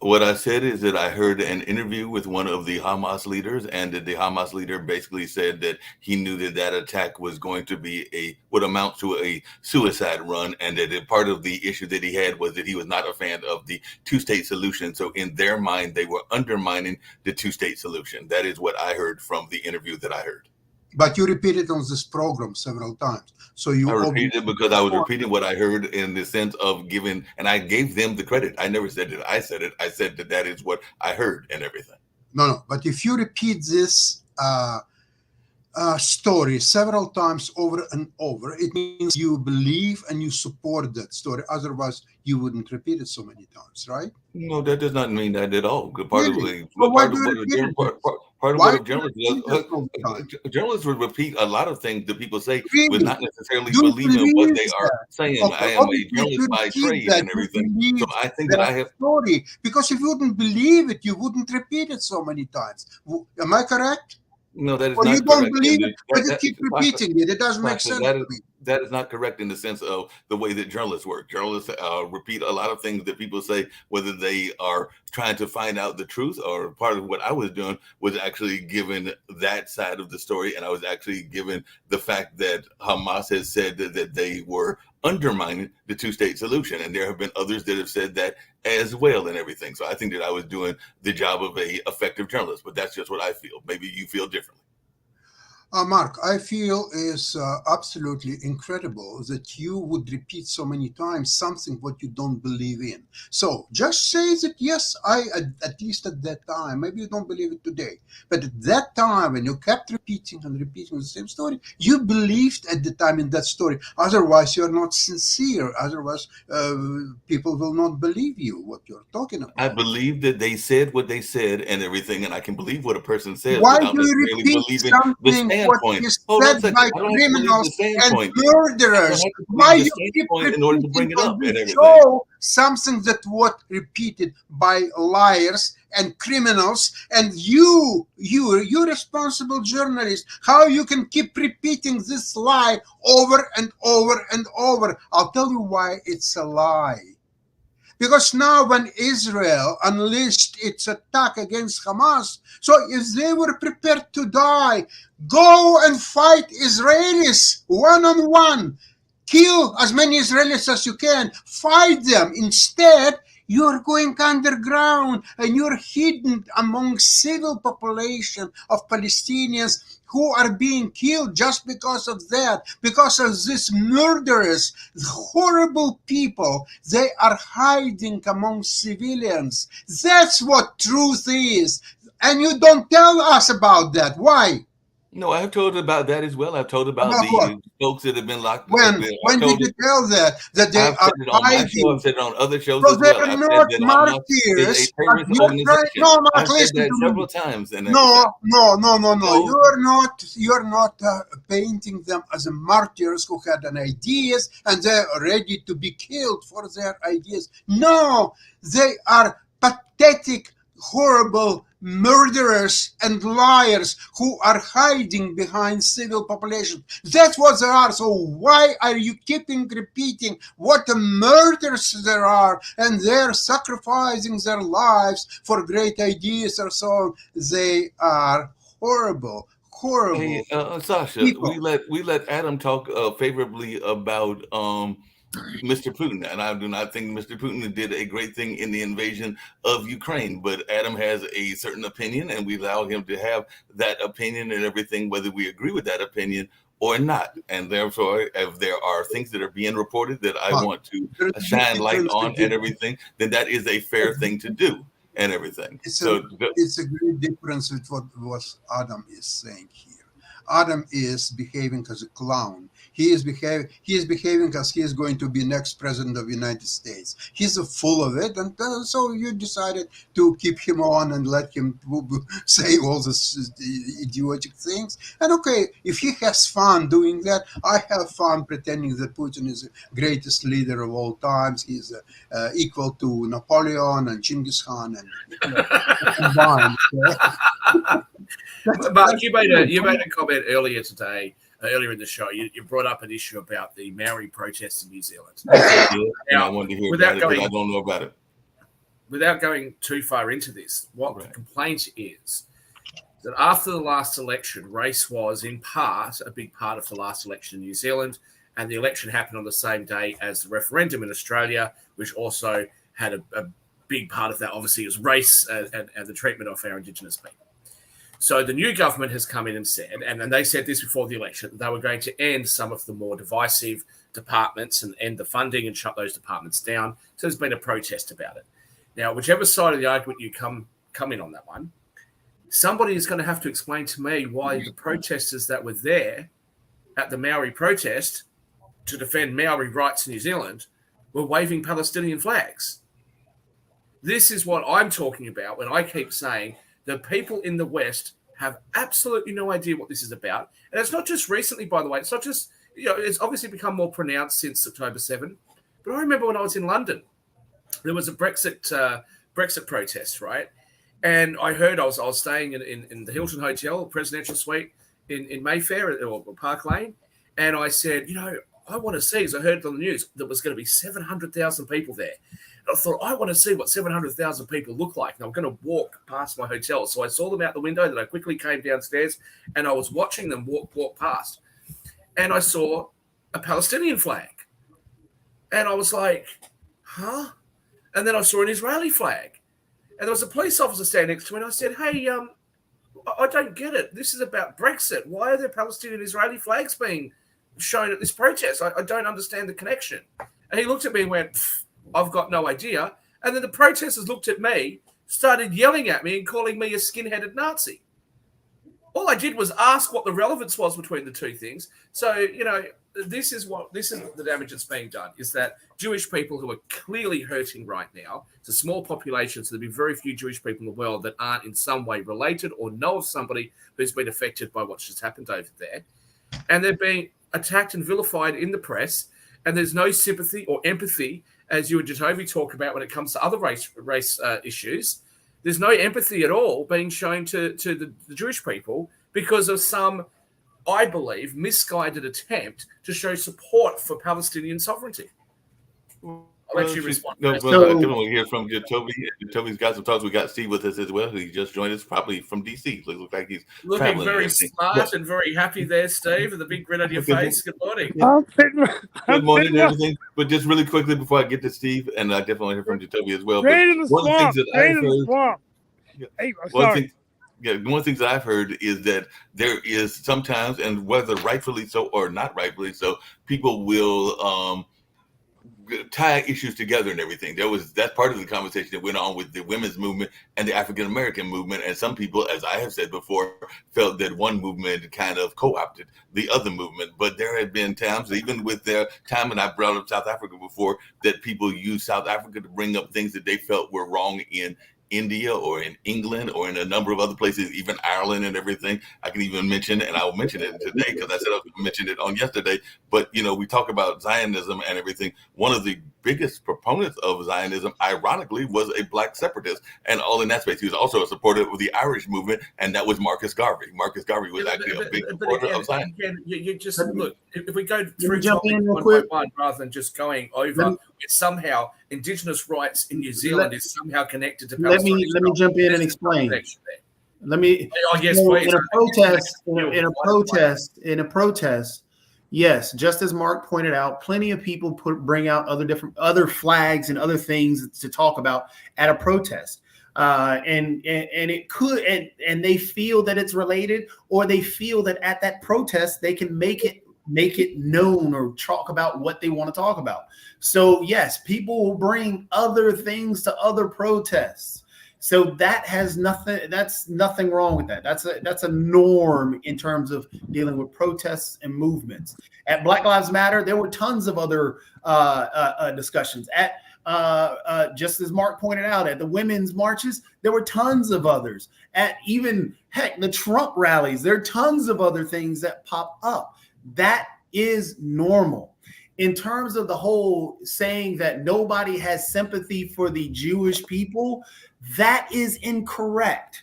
What I said is that I heard an interview with one of the Hamas leaders, and that the Hamas leader basically said that he knew that that attack was going to be would amount to a suicide run, and that part of the issue that he had was that he was not a fan of the two-state solution. So in their mind, they were undermining the two-state solution. That is what I heard from the interview that I heard. But you repeated on this program several times. So you I repeated it because I was repeating what I heard in the sense of giving, and I gave them the credit. I never said that I said it. I said that that is what I heard and everything. No. But if you repeat this story several times over and over, it means you believe and you support that story. Otherwise, you wouldn't repeat it so many times, right? No, that does not mean that at all. Part Really? of But why part do of you what a repeat journal- it? part of Why what a do you journalist repeat does, it all the time? journalists would repeat a lot of things that people say with Really? not necessarily You believing what believe they are that. saying. Okay, I am a obviously, if journalist you by repeat trade that, and you everything. believe So I think that that I have. story. Because if you wouldn't believe it, you wouldn't repeat it so many times. Am I correct? No, that is Or you not don't correct. believe And it, but you that, keep Sasha, repeating it. It doesn't make Sasha, sense to me. that is not correct in the sense of the way that journalists work. Journalists repeat a lot of things that people say, whether they are trying to find out the truth, or part of what I was doing was actually giving that side of the story. And I was actually giving the fact that Hamas has said that they were undermining the two-state solution. And there have been others that have said that as well and everything. So I think that I was doing the job of a effective journalist, but that's just what I feel. Maybe you feel differently. Mark, I feel is absolutely incredible that you would repeat so many times something what you don't believe in. So just say that, yes, at least at that time, maybe you don't believe it today, but at that time when you kept repeating and repeating the same story, you believed at the time in that story. Otherwise, you're not sincere. Otherwise, people will not believe you, what you're talking about. I believe that they said what they said and everything, and I can believe what a person says Why without do you necessarily repeat believing the something what standpoint. is Hold on a said second. by I don't have to believe the criminals and standpoint. I don't murderers? have to Why believe the you keep standpoint in order to repeating bring it on up and this everything. show something that what repeated by liars and criminals, and you responsible journalist, how you can keep repeating this lie over and over and over? I'll tell you why it's a lie. Because now when Israel unleashed its attack against Hamas, so if they were prepared to die, go and fight Israelis one-on-one. Kill as many Israelis as you can. Fight them. Instead, you're going underground and you're hidden among civil population of Palestinians who are being killed just because of that, because of these murderous, horrible people. They are hiding among civilians. That's what truth is. And you don't tell us about that. Why? No, I have told about that as well. I've told about About what? the folks that have been locked. When I've did told you it. tell that they I've are said it on my show. hiding? I've said it on other shows So as they well. are I've not said that Hamas is martyrs. a terrorist You're trying, organization. no, Mark, I've said listen that to several me. times and everything. No. No. You're not painting them as martyrs who had an ideas and they're ready to be killed for their ideas. No, they are pathetic, horrible murderers and liars who are hiding behind civil population. That's what they are. So why are you keeping repeating what the murders there are, and they're sacrificing their lives for great ideas or so on? They are horrible. Hey, Sasha, people. we let Adam talk favorably about Mr. Putin, and I do not think Mr. Putin did a great thing in the invasion of Ukraine. But Adam has a certain opinion, and we allow him to have that opinion and everything, whether we agree with that opinion or not. And therefore, if there are things that are being reported that I want to There's a shine big light difference on and between- everything, then that is a fair thing to do and everything. It's So a great difference with what Adam is saying here. Adam is behaving as a clown. He is behaving as he is going to be next president of the United States. He's full of it, and so you decided to keep him on and let him say all these idiotic things. And okay, if he has fun doing that, I have fun pretending that Putin is the greatest leader of all times. He's equal to Napoleon and Genghis Khan and combined. Mark, you made a comment earlier today, earlier in the show. You brought up an issue about the Maori protests in New Zealand. and I wanted to hear about it, but I don't know about it. without going too far into this, what the complaint is that after the last election, race was in part a big part of the last election in New Zealand, and the election happened on the same day as the referendum in Australia, which also had a big part of that, obviously, is race and the treatment of our Indigenous people. So the new government has come in and said, and they said this before the election, they were going to end some of the more divisive departments and end the funding and shut those departments down. So there's been a protest about it. Now, whichever side of the argument you come in on that one, somebody is going to have to explain to me why the protesters that were there at the Maori protest to defend Maori rights in New Zealand were waving Palestinian flags. This is what I'm talking about when I keep saying the people in the West have absolutely no idea what this is about. And it's not just recently, by the way. It's not just, it's obviously become more pronounced since October 7. But I remember when I was in London, there was a Brexit protest, right? And I heard I was staying in the Hilton Hotel, presidential suite in Mayfair or Park Lane. And I said, I want to see, as I heard on the news, there was going to be 700,000 people there. And I thought, I want to see what 700,000 people look like. And I'm going to walk past my hotel. So I saw them out the window, then I quickly came downstairs and I was watching them walk past. And I saw a Palestinian flag. And I was like, huh? And then I saw an Israeli flag. And there was a police officer standing next to me. And I said, hey, I don't get it. This is about Brexit. Why are there Palestinian Israeli flags being shown at this protest? I don't understand the connection. And he looked at me and went, I've got no idea. And then the protesters looked at me, started yelling at me and calling me a skin-headed Nazi. All I did was ask what the relevance was between the two things. So, this is the damage that's being done, is that Jewish people who are clearly hurting right now, it's a small population, so there'll be very few Jewish people in the world that aren't in some way related or know of somebody who's been affected by what's just happened over there. And they're being attacked and vilified in the press, and there's no sympathy or empathy, as you and Jatovi talk about when it comes to other race issues. There's no empathy at all being shown to the Jewish people because of some, I believe, misguided attempt to show support for Palestinian sovereignty. I'll let you respond. No, well, I definitely hear from Jatovi. Jatovi's got some thoughts. We got Steve with us as well. He just joined us, probably from DC. Looks like he's looking very smart and very happy there, Steve, with a big grin on your face. Good morning. Good morning and everything. But just really quickly before I get to Steve, and I definitely hear from Jatovi as well. One of the things that I've heard is that there is sometimes, and whether rightfully so or not rightfully so, people will tie issues together and everything. That's part of the conversation that went on with the women's movement and the African American movement. And some people, as I have said before, felt that one movement kind of co-opted the other movement. But there have been times, even with their time, and I brought up South Africa before, that people use South Africa to bring up things that they felt were wrong in India or in England or in a number of other places, even Ireland and everything. I can even mention, and I will mention it today because I said I was going to mention it on yesterday. But, we talk about Zionism and everything. One of the biggest proponents of Zionism, ironically, was a black separatist, and all in that space. He was also a supporter of the Irish movement, and that was Marcus Garvey. Marcus Garvey was actually a big supporter of Zionism. Again, you just look, if we go through jump in real one quick by one rather than just going over, it's somehow Indigenous rights in New Zealand is somehow connected to Palestine. Let me jump in and explain. Let me. Oh, yes, so please. In a protest, yes, just as Mark pointed out, plenty of people bring out other flags and other things to talk about at a protest. And it could, and they feel that it's related, or they feel that at that protest they can make it known or talk about what they want to talk about. So yes, people will bring other things to other protests. So that's nothing wrong with that. That's a norm in terms of dealing with protests and movements. At Black Lives Matter, there were tons of other discussions. At just as Mark pointed out, at the women's marches, there were tons of others. At even, heck, the Trump rallies, there are tons of other things that pop up. That is normal. In terms of the whole saying that nobody has sympathy for the Jewish people, that is incorrect.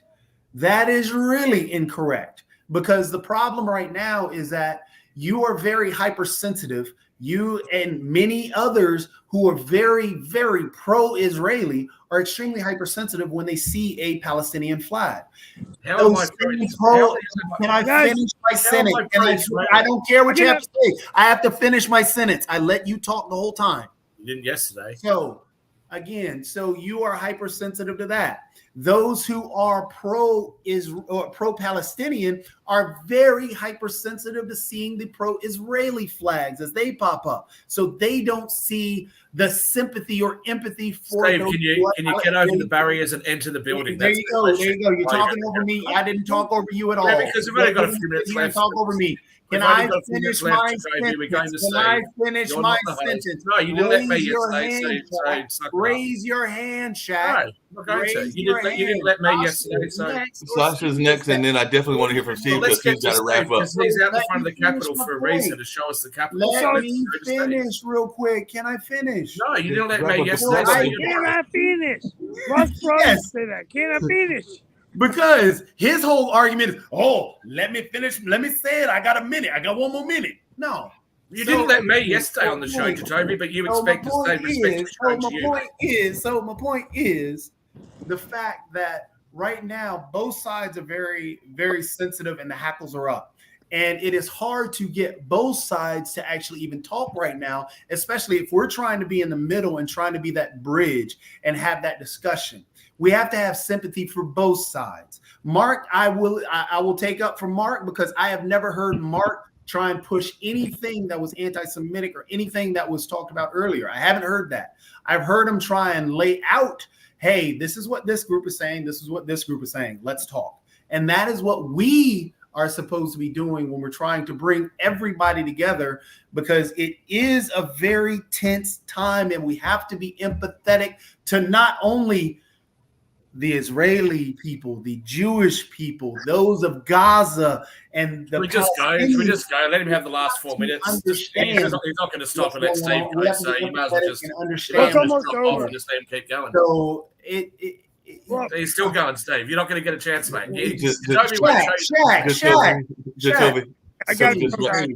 That is really incorrect, because the problem right now is that you are very hypersensitive You and many others who are very, very pro-Israeli are extremely hypersensitive when they see a Palestinian flag. How am I Those pro? same pro- Can I Guys, finish my sentence? am I Can pro-Israeli? I don't care what you Can have to say. I have to finish my sentence. I let you talk the whole time. You didn't yesterday. So again, so you are hypersensitive to that. Those who are pro-Israel or pro-Palestinian are very hypersensitive to seeing the pro-Israeli flags as they pop up. So they don't see the sympathy or empathy for Steve, those can you get over the barriers and enter the building? There That's you the go. question. There you go. You're Why talking you over me. I didn't talk over you at all. Yeah, because we've only got a few minutes You didn't left. talk over me. We've Can only I got a few finish minutes left, my Jacoby. We're going to sentence? Can I finish You're my not the host. sentence? No, you didn't let me Raise your yesterday. hand, So Shaq. suck it up. Raise your hand, No, Shaq. I'm not going to. Raise You your didn't let me hand. yesterday. So Sasha's next, and then I definitely want to hear from Steve well, let's because get he's to got to Steve wrap up. because he's out the Let front of me the finish Capitol my for a point. reason to show us the Capitol. Let So me let's go to Steve. finish real quick. Can I finish? No, you didn't let Wrap me up the yesterday. call. So I you Can I finish? Russ Brothers Yes. say that. Can I finish? Because his whole argument is, oh, let me finish. Let me say it. I got a minute. I got one more minute. No. You So- didn't let me yesterday on the so show, point- Jacoby, but you so my expect to point say respect is- to shown to you. So my point is the fact that right now both sides are very, very sensitive and the hackles are up. And it is hard to get both sides to actually even talk right now, especially if we're trying to be in the middle and trying to be that bridge and have that discussion. We have to have sympathy for both sides. Mark, I will take up for Mark because I have never heard Mark try and push anything that was anti-Semitic or anything that was talked about earlier. I haven't heard that. I've heard him try and lay out, hey, this is what this group is saying. This is what this group is saying. Let's talk. And that is what we are supposed to be doing when we're trying to bring everybody together, because it is a very tense time and we have to be empathetic to not only the Israeli people, the Jewish people, those of Gaza, and the We just go. Let him have the last 4 minutes. Understand. He's not going to stop and let what's Steve going on. We go. have to So be you might as well empathetic just and It's understand. almost drop off over. and just let him keep going. So Well, He's still going, Steve. You're not going to get a chance, mate. Just- Jacoby won't show you. Jacoby, I got so to just come back.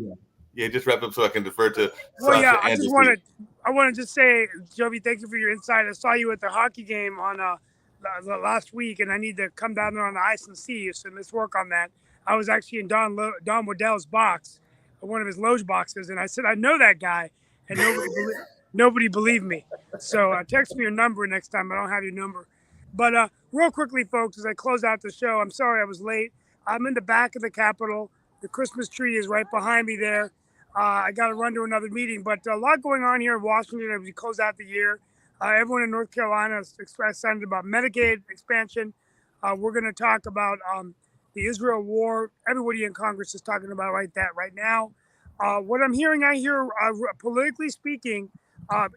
yeah, just wrap up so I can defer to Well, Sasha yeah, I and just to want Steve. to. I want to just say, Joby, thank you for your insight. I saw you at the hockey game on the last week, and I need to come down there on the ice and see you. So let's work on that. I was actually in Don Waddell's box, one of his loge boxes, and I said I know that guy, and nobody believed me. So text me your number next time. I don't have your number. But real quickly, folks, as I close out the show, I'm sorry I was late. I'm in the back of the Capitol. The Christmas tree is right behind me there. I got to run to another meeting, but a lot going on here in Washington as we close out the year. Everyone in North Carolina is excited about Medicaid expansion. We're going to talk about the Israel war. Everybody in Congress is talking about that right now. What I'm hearing, politically speaking,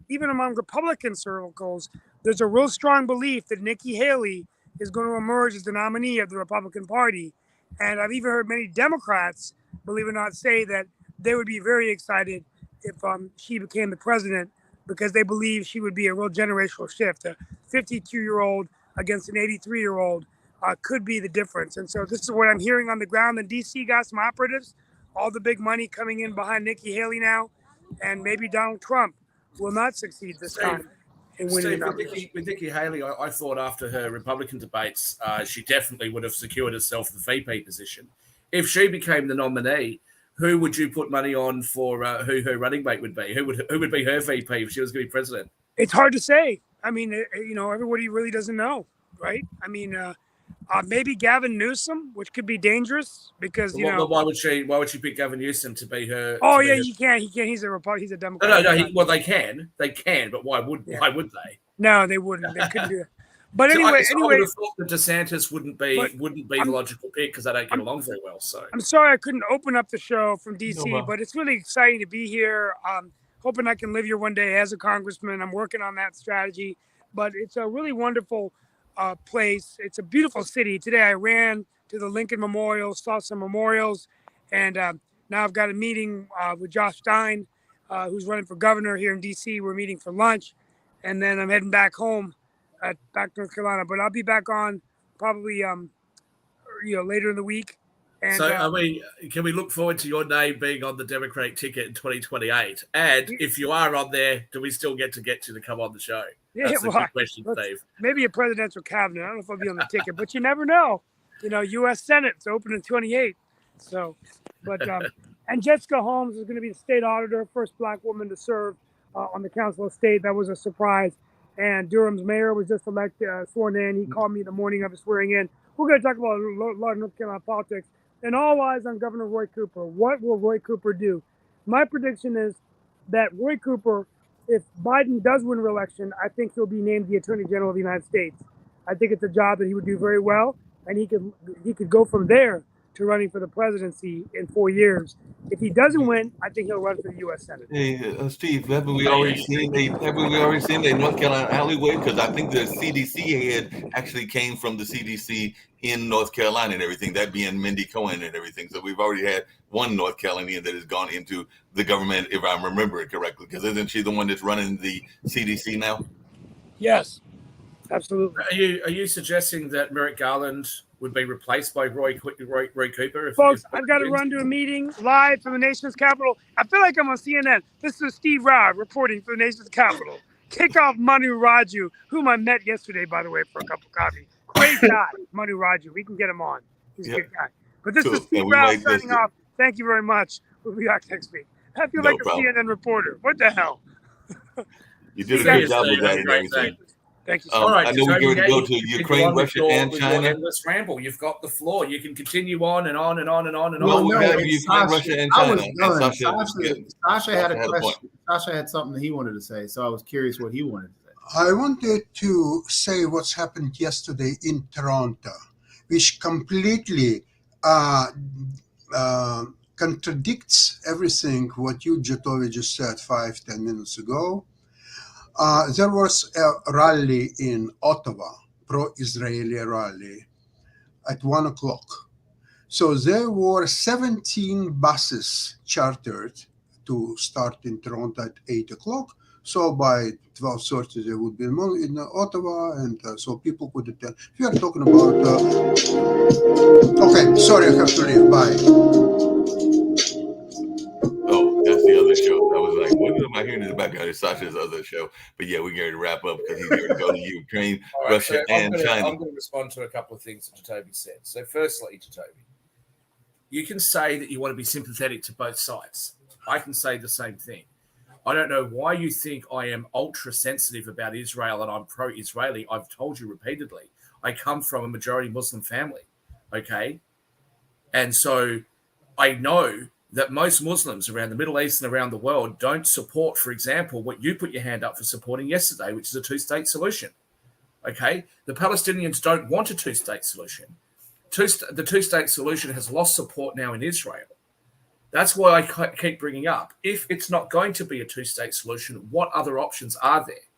even among Republican circles, there's a real strong belief that Nikki Haley is going to emerge as the nominee of the Republican Party. And I've even heard many Democrats, believe it or not, say that they would be very excited if she became the president, because they believe she would be a real generational shift. A 52-year-old against an 83-year-old could be the difference. And so this is what I'm hearing on the ground. In D.C. got some operatives, all the big money coming in behind Nikki Haley now, and maybe Donald Trump will not succeed this time in winning the Steve, nomination. with Nikki Haley, I thought after her Republican debates, she definitely would have secured herself the VP position. If she became the nominee, who would you put money on for who her running mate would be? Who would be her VP if she was going to be president? It's hard to say. I mean, everybody really doesn't know, right? I mean, maybe Gavin Newsom, which could be dangerous because why would she pick Gavin Newsom to be her? Oh yeah, he can't. He's a Republican. He's a Democrat. No. They can, but why would they? No, they wouldn't. They couldn't do that. But I anyway, would have thought that DeSantis wouldn't be the logical pick because they don't get along very well. So I'm sorry I couldn't open up the show from DC, No, but it's really exciting to be here. Hoping I can live here one day as a congressman. I'm working on that strategy, but it's a really wonderful place. It's a beautiful city. Today I ran to the Lincoln Memorial, saw some memorials, and now I've got a meeting with Josh Stein, who's running for governor here in DC. We're meeting for lunch, and then I'm heading back home. Back to North Carolina, but I'll be back on probably later in the week, And So, can we look forward to your name being on the Democratic ticket in 2028? And if you are on there, do we still get you to come on the show? yeah, That's the well, good question, Steve. maybe a presidential cabinet. I don't know if I'll be on the ticket, but you never know. U.S. Senate's open in 28. So, but and Jessica Holmes is going to be the state auditor, first Black woman to serve on the Council of State. That was a surprise. And Durham's mayor was just elected, sworn in. He called me the morning of his swearing in. We're going to talk about a lot of North Carolina politics. And all eyes on Governor Roy Cooper. What will Roy Cooper do? My prediction is that Roy Cooper, if Biden does win re-election, I think he'll be named the Attorney General of the United States. I think it's a job that he would do very well, and he could go from there to running for the presidency in 4 years. If he doesn't win, I think he'll run for the U.S. Senate. Hey, Steve, haven't we already seen a North Carolina alleyway? Because I think the CDC head actually came from the CDC in North Carolina and everything, that being Mindy Cohen and everything. So we've already had one North Carolinian that has gone into the government, if I remember it correctly, because isn't she the one that's running the CDC now? Yes, absolutely. Are you suggesting that Merrick Garland would be replaced by Roy Cooper? Folks, I've got to run to a meeting live from the nation's capital. I feel like I'm on CNN. This is Steve Robb reporting from the nation's capital. Kickoff Manu Raju, whom I met yesterday, by the way, for a cup of coffee. Great guy, Manu Raju. We can get him on. He's a good guy. But this is Steve Robb signing off. Thank you very much. We'll be back next week. I feel like a CNN reporter. What the hell? You did a good job with that and everything. Thank you. All right, I know we're going to go to Ukraine, Russia, and China. Endless ramble. You've got the floor. You can continue on and on and on and on and Well, on. we have Ukraine, Russia, and China. Sasha had a question. Sasha had something that he wanted to say, so I was curious what he wanted to say. I wanted to say what's happened yesterday in Toronto, which completely contradicts everything what you, Jatovi, just said 5-10 minutes ago. There was a rally in Ottawa, pro-Israeli rally, at 1 o'clock. So there were 17 buses chartered to start in Toronto at 8 o'clock. So by 12:30 they would be in Ottawa, and so people could attend. We are talking about. Okay, sorry, I have to leave. Bye. Oh, that's the other show. I was like, what am I hearing in the background? It's Sasha's other show. But yeah, we're going to wrap up because he's going to go to Ukraine, All right, Russia, and China. I'm going to respond to a couple of things that Toby said. So, firstly, Toby, you can say that you want to be sympathetic to both sides. I can say the same thing. I don't know why you think I am ultra sensitive about Israel and I'm pro-Israeli. I've told you repeatedly. I come from a majority Muslim family, okay? And so I know that most Muslims around the Middle East and around the world don't support, for example, what you put your hand up for supporting yesterday, which is a two-state solution, okay? The Palestinians don't want a two-state solution. The two-state solution has lost support now in Israel. That's why I keep bringing up, if it's not going to be a two-state solution, what other options are there?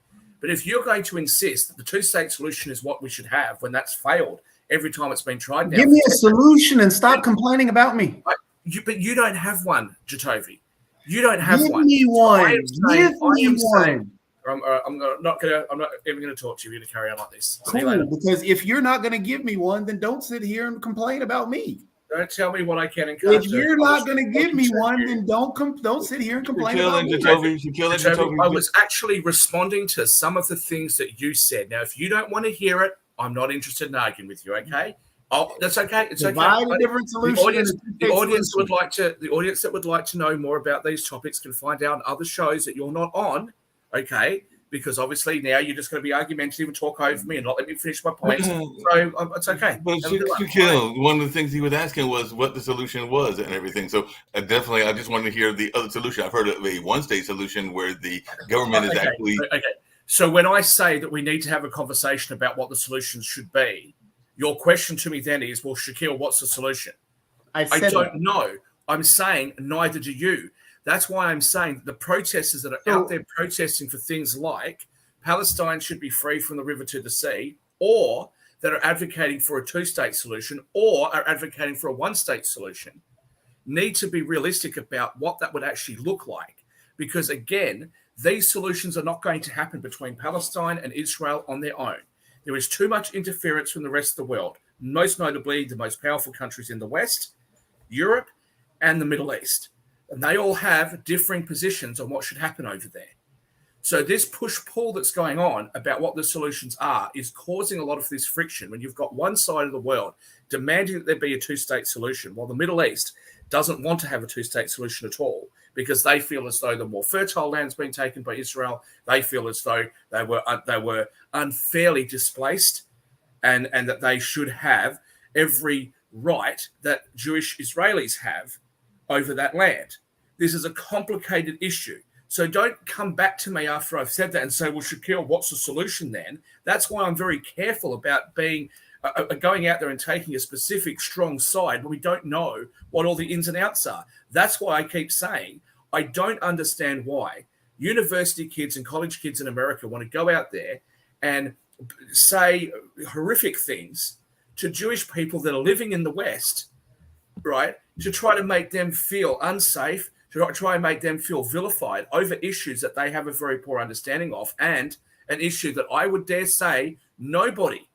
But if you're going to insist that the two-state solution is what we should have when that's failed every time it's been tried now. Give me a solution and stop complaining about me. But you don't have one, Jatovi. You don't have Give one. me one. Give me saying, one. I'm not even going to talk to you. We're going to carry on like this. Cool, because if you're not going to give me one, then don't sit here and complain about me. Don't tell me what I can and can't If do. you're not going to give me one, then don't sit here and complain about me. I was actually responding to some of the things that you said. Now, if you don't want to hear it, I'm not interested in arguing with you. Okay? Oh, that's okay. It's Divide okay. a different solution. The audience that would like to know more about these topics can find out on other shows that you're not on. Okay. Because obviously now you're just going to be argumentative and talk over me and not let me finish my point. So it's okay. But Shaquille, one of the things he was asking was what the solution was and everything. So definitely, I just wanted to hear the other solution. I've heard of a one-state solution where the government is actually. Okay. So when I say that we need to have a conversation about what the solutions should be, your question to me then is, well, Shaquille, what's the solution? I don't know. I'm saying neither do you. That's why I'm saying the protesters that are out there protesting for things like Palestine should be free from the river to the sea, or that are advocating for a two-state solution, or are advocating for a one-state solution, need to be realistic about what that would actually look like. Because, again, these solutions are not going to happen between Palestine and Israel on their own. There is too much interference from the rest of the world, most notably the most powerful countries in the West, Europe and the Middle East. And they all have differing positions on what should happen over there. So this push-pull that's going on about what the solutions are is causing a lot of this friction when you've got one side of the world demanding that there be a two-state solution, while the Middle East doesn't want to have a two-state solution at all because they feel as though the more fertile land's being taken by Israel. They feel as though they were unfairly displaced and that they should have every right that Jewish Israelis have over that land. This is a complicated issue. So don't come back to me after I've said that and say, well, Shakil, what's the solution then? That's why I'm very careful about going out there and taking a specific strong side when we don't know what all the ins and outs are. That's why I keep saying I don't understand why university kids and college kids in America want to go out there and say horrific things to Jewish people that are living in the West, right, to try to make them feel unsafe, to try and make them feel vilified over issues that they have a very poor understanding of, and an issue that I would dare say nobody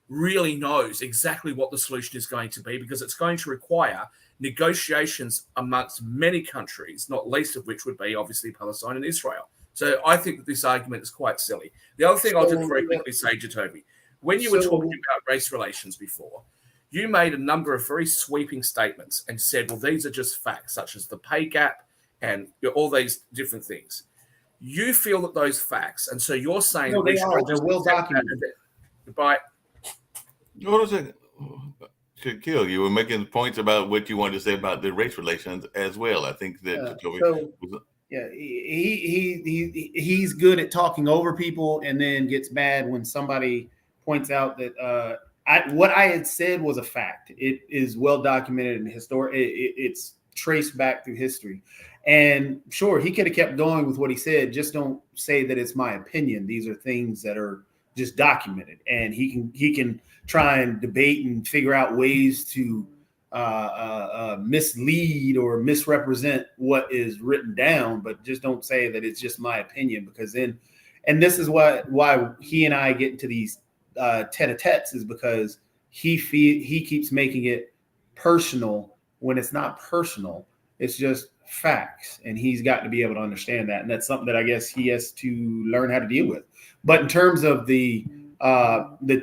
really knows exactly what the solution is going to be, because it's going to require negotiations amongst many countries, not least of which would be obviously Palestine and Israel. So I think that this argument is quite silly. The other thing I'll just very quickly say, Jacoby, when you were talking about race relations before, you made a number of very sweeping statements and said, well, these are just facts, such as the pay gap and all these different things. You feel that those facts, and so you're saying no, they're well documented. By Hold on a second. Shakil, you were making points about what you wanted to say about the race relations as well. I think that he's good at talking over people and then gets mad when somebody points out that what I had said was a fact. It is well documented in history. It's traced back through history. And sure, he could have kept going with what he said. Just don't say that it's my opinion. These are things that are just documented, and he can try and debate and figure out ways to mislead or misrepresent what is written down, but just don't say that it's just my opinion, because then, and this is why he and I get into these tete-a-tetes, is because he keeps making it personal when it's not personal. It's just facts, and he's got to be able to understand that, and that's something that I guess he has to learn how to deal with. But in terms of the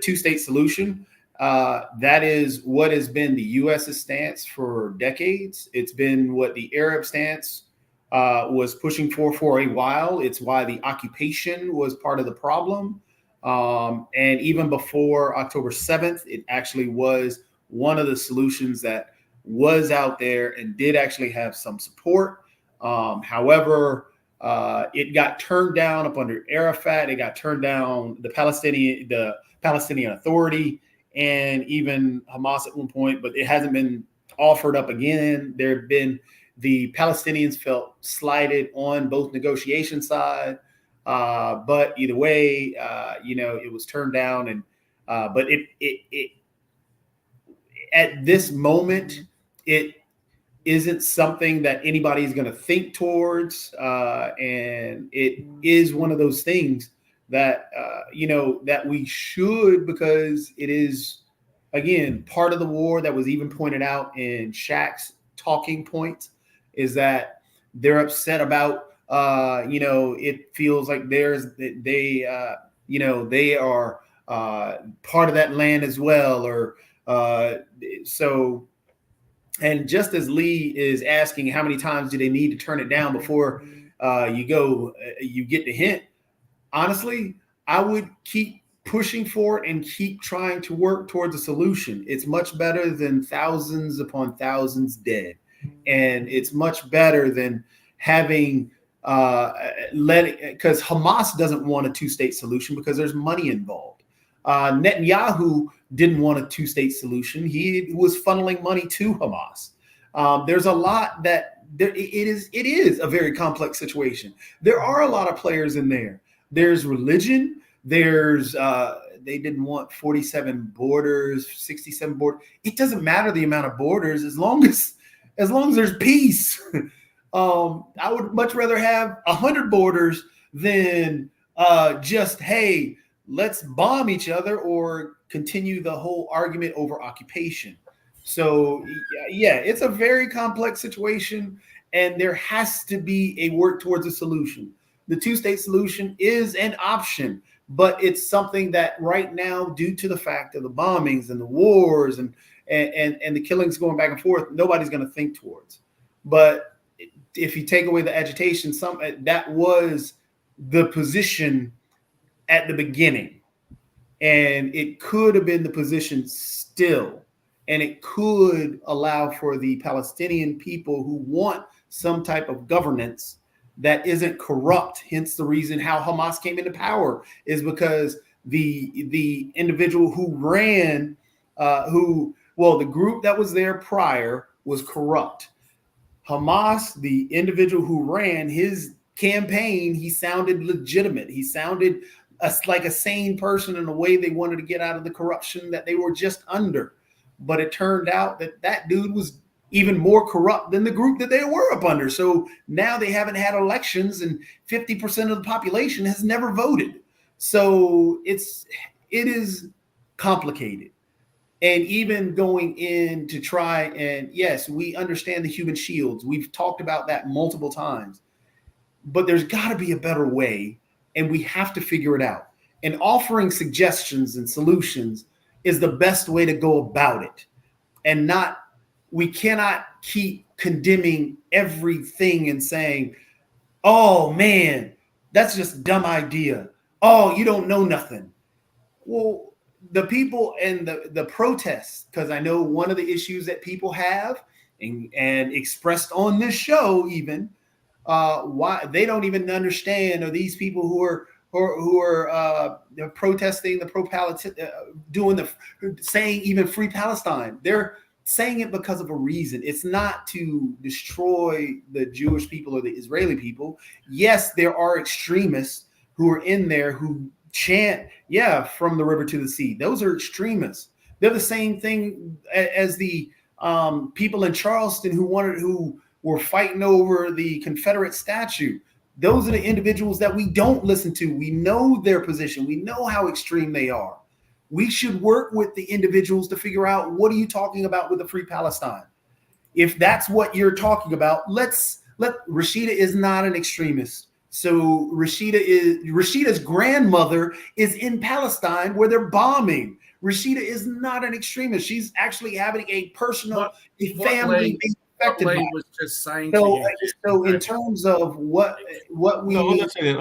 two-state solution, that is what has been the U.S.'s stance for decades. It's been what the Arab stance was pushing for a while. It's why the occupation was part of the problem. And even before October 7th, it actually was one of the solutions that was out there and did actually have some support. However, it got turned down up under Arafat. It got turned down the Palestinian Authority and even Hamas at one point, but it hasn't been offered up again. There have been the Palestinians felt slighted on both negotiation side, but either way, it was turned down. And but it at this moment, it isn't something that anybody's going to think towards. And it is one of those things that, that we should, because it is, again, part of the war that was even pointed out in Shaq's talking points, is that they're upset about, it feels like they are part of that land as well. Or so. And just as Lee is asking how many times do they need to turn it down before you get the hint, honestly, I would keep pushing for it and keep trying to work towards a solution. It's much better than thousands upon thousands dead. And it's much better than having because Hamas doesn't want a two-state solution because there's money involved. Netanyahu didn't want a two-state solution. He was funneling money to Hamas. There's a lot that it is a very complex situation. There are a lot of players in there. There's religion. There's they didn't want 47 borders, 67 borders. It doesn't matter the amount of borders as long as there's peace. I would much rather have 100 borders than just, hey, let's bomb each other or continue the whole argument over occupation. So yeah, it's a very complex situation, and there has to be a work towards a solution. The two-state solution is an option, but it's something that right now, due to the fact of the bombings and the wars and the killings going back and forth, nobody's going to think towards. But if you take away the agitation, that was the position at the beginning, and it could have been the position still. And it could allow for the Palestinian people who want some type of governance that isn't corrupt. Hence the reason how Hamas came into power is because the individual who ran, the group that was there prior was corrupt. Hamas, the individual who ran his campaign, he sounded legitimate. He sounded like a sane person in a way they wanted to get out of the corruption that they were just under. But it turned out that dude was even more corrupt than the group that they were up under. So now they haven't had elections, and 50% of the population has never voted. So it is complicated. And even going in to try and, yes, we understand the human shields. We've talked about that multiple times. But there's got to be a better way, and we have to figure it out. And offering suggestions and solutions is the best way to go about it. And we cannot keep condemning everything and saying, oh man, that's just a dumb idea. Oh, you don't know nothing. Well, the people and the protests, because I know one of the issues that people have and expressed on this show even, why they don't even understand, or these people who are protesting saying even free Palestine. They're saying it because of a reason. It's not to destroy the Jewish people or the Israeli people. Yes, there are extremists who are in there who chant, from the river to the sea. Those are extremists. They're the same thing as the people in Charleston who were fighting over the Confederate statue. Those are the individuals that we don't listen to. We know their position. We know how extreme they are. We should work with the individuals to figure out, what are you talking about with the Free Palestine? If that's what you're talking about, Rashida is not an extremist. So Rashida's grandmother is in Palestine where they're bombing. Rashida is not an extremist. She's actually having a personal family affected by. Was just saying so in terms of what we let him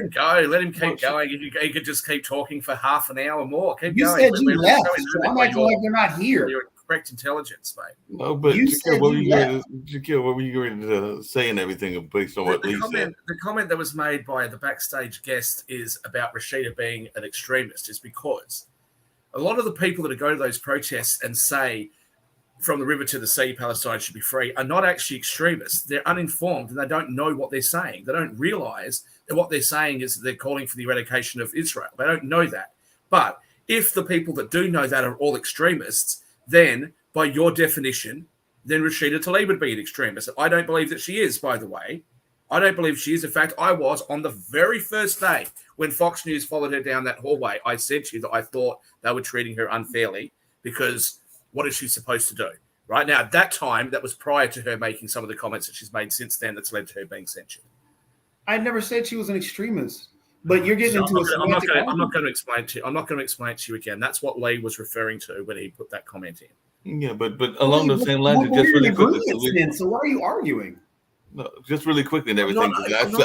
go. Let him keep going. He could just keep talking for half an hour more. Keep you going. Said you left. So I'm acting like you're not here. You're correct intelligence, mate. No, but Jakil, what were you going to say and everything based on what Lee said? The comment that was made by the backstage guest is about Rashida being an extremist is because a lot of the people that go to those protests and say from the river to the sea, Palestine should be free, are not actually extremists. They're uninformed and they don't know what they're saying. They don't realize that what they're saying is that they're calling for the eradication of Israel. They don't know that. But if the people that do know that are all extremists, then by your definition, then Rashida Tlaib would be an extremist. I don't believe that she is, by the way. I don't believe she is. In fact, I was on the very first day when Fox News followed her down that hallway. I said to you that I thought they were treating her unfairly because what is she supposed to do? Right now, at that time, that was prior to her making some of the comments that she's made since then that's led to her being censured. I never said she was an extremist, but you're getting into I'm not going to explain to you. I'm not going to explain it to you again. That's what Lee was referring to when he put that comment in. Yeah, but along the same lines, just really quickly. So why are you arguing? No, just really quickly and everything.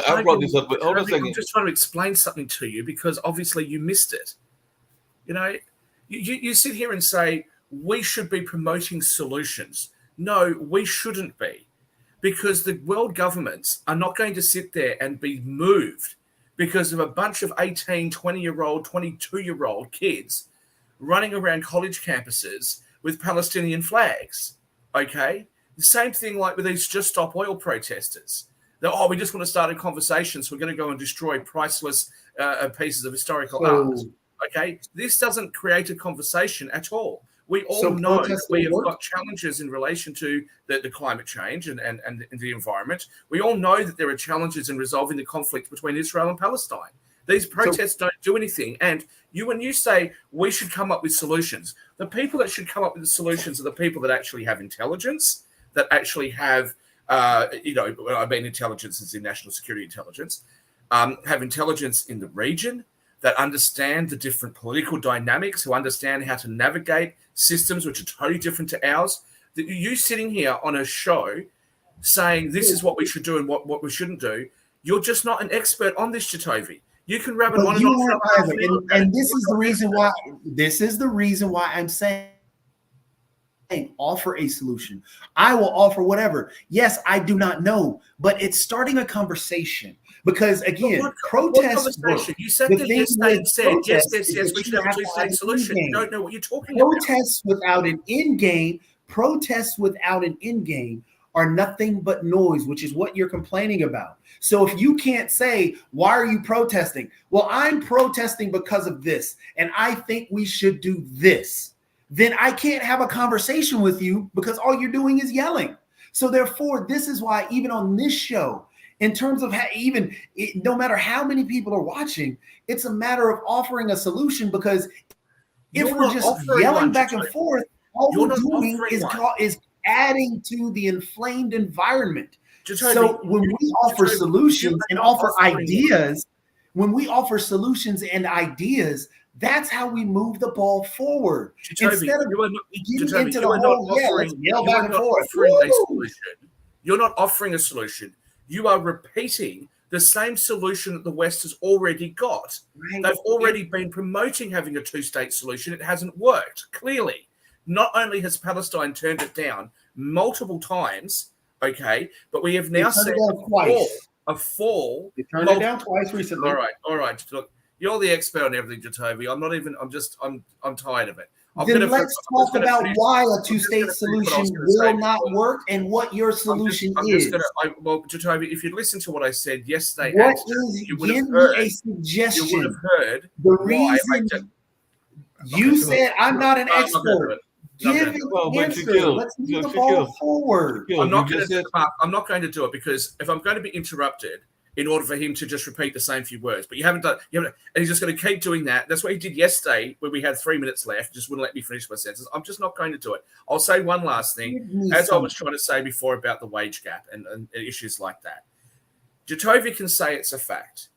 I brought this up, but hold on a second. I'm just trying to explain something to you because obviously you missed it. You know, you sit here and say, we should be promoting solutions. No, we shouldn't be, because the world governments are not going to sit there and be moved because of a bunch of 18, 20-year-old, 22-year-old kids running around college campuses with Palestinian flags, okay? The same thing like with these Just Stop Oil protesters. We just want to start a conversation, so we're going to go and destroy priceless pieces of historical art, okay? This doesn't create a conversation at all. We all know that we have got challenges in relation to the climate change and the environment. We all know that there are challenges in resolving the conflict between Israel and Palestine. These protests don't do anything. And when you say we should come up with solutions, the people that should come up with the solutions are the people that actually have intelligence, that actually have, intelligence is in national security intelligence, have intelligence in the region, that understand the different political dynamics, who understand how to navigate systems which are totally different to ours. That you sitting here on a show saying this is what we should do and what we shouldn't do, you're just not an expert on this, Jatovi. You can rabbit on and on. And this is the reason why. This is the reason why I'm saying offer a solution. I will offer whatever. Yes, I do not know, but it's starting a conversation. Because again, protests. You said that yesterday and said yes, we should have a two-state solution. You don't know what you're talking about. Protests without an end game. Protests without an end game are nothing but noise, which is what you're complaining about. So if you can't say, why are you protesting? Well, I'm protesting because of this, and I think we should do this. Then I can't have a conversation with you because all you're doing is yelling. So therefore, this is why even on this show, in terms of no matter how many people are watching, it's a matter of offering a solution, because if we're just yelling back and forth, all we're doing is adding to the inflamed environment. So when we offer solutions and offer ideas, that's how we move the ball forward. Instead of getting into the whole yell back and forth. You're not offering a solution. You are repeating the same solution that the West has already got. Right. They've already been promoting having a two-state solution. It hasn't worked, clearly. Not only has Palestine turned it down multiple times, okay, but we have now seen a fall. They turned it down twice recently. All right. Look, you're the expert on everything, Jatovi. I'm tired of it. Let's talk about why a two-state solution will not work and what your solution is. Jatovi, if you'd listened to what I said yesterday, you would have heard a suggestion. You would have heard the reason you said I'm not an expert. Give an answer. Let's move the ball forward. I'm not going to do it, because if I'm going to be interrupted, in order for him to just repeat the same few words, but you haven't, and he's just going to keep doing that. That's what he did yesterday when we had 3 minutes left. Just wouldn't let me finish my sentence. I'm just not going to do it. I'll say one last thing, as I was trying to say before about the wage gap and issues like that. Jatovi can say it's a fact.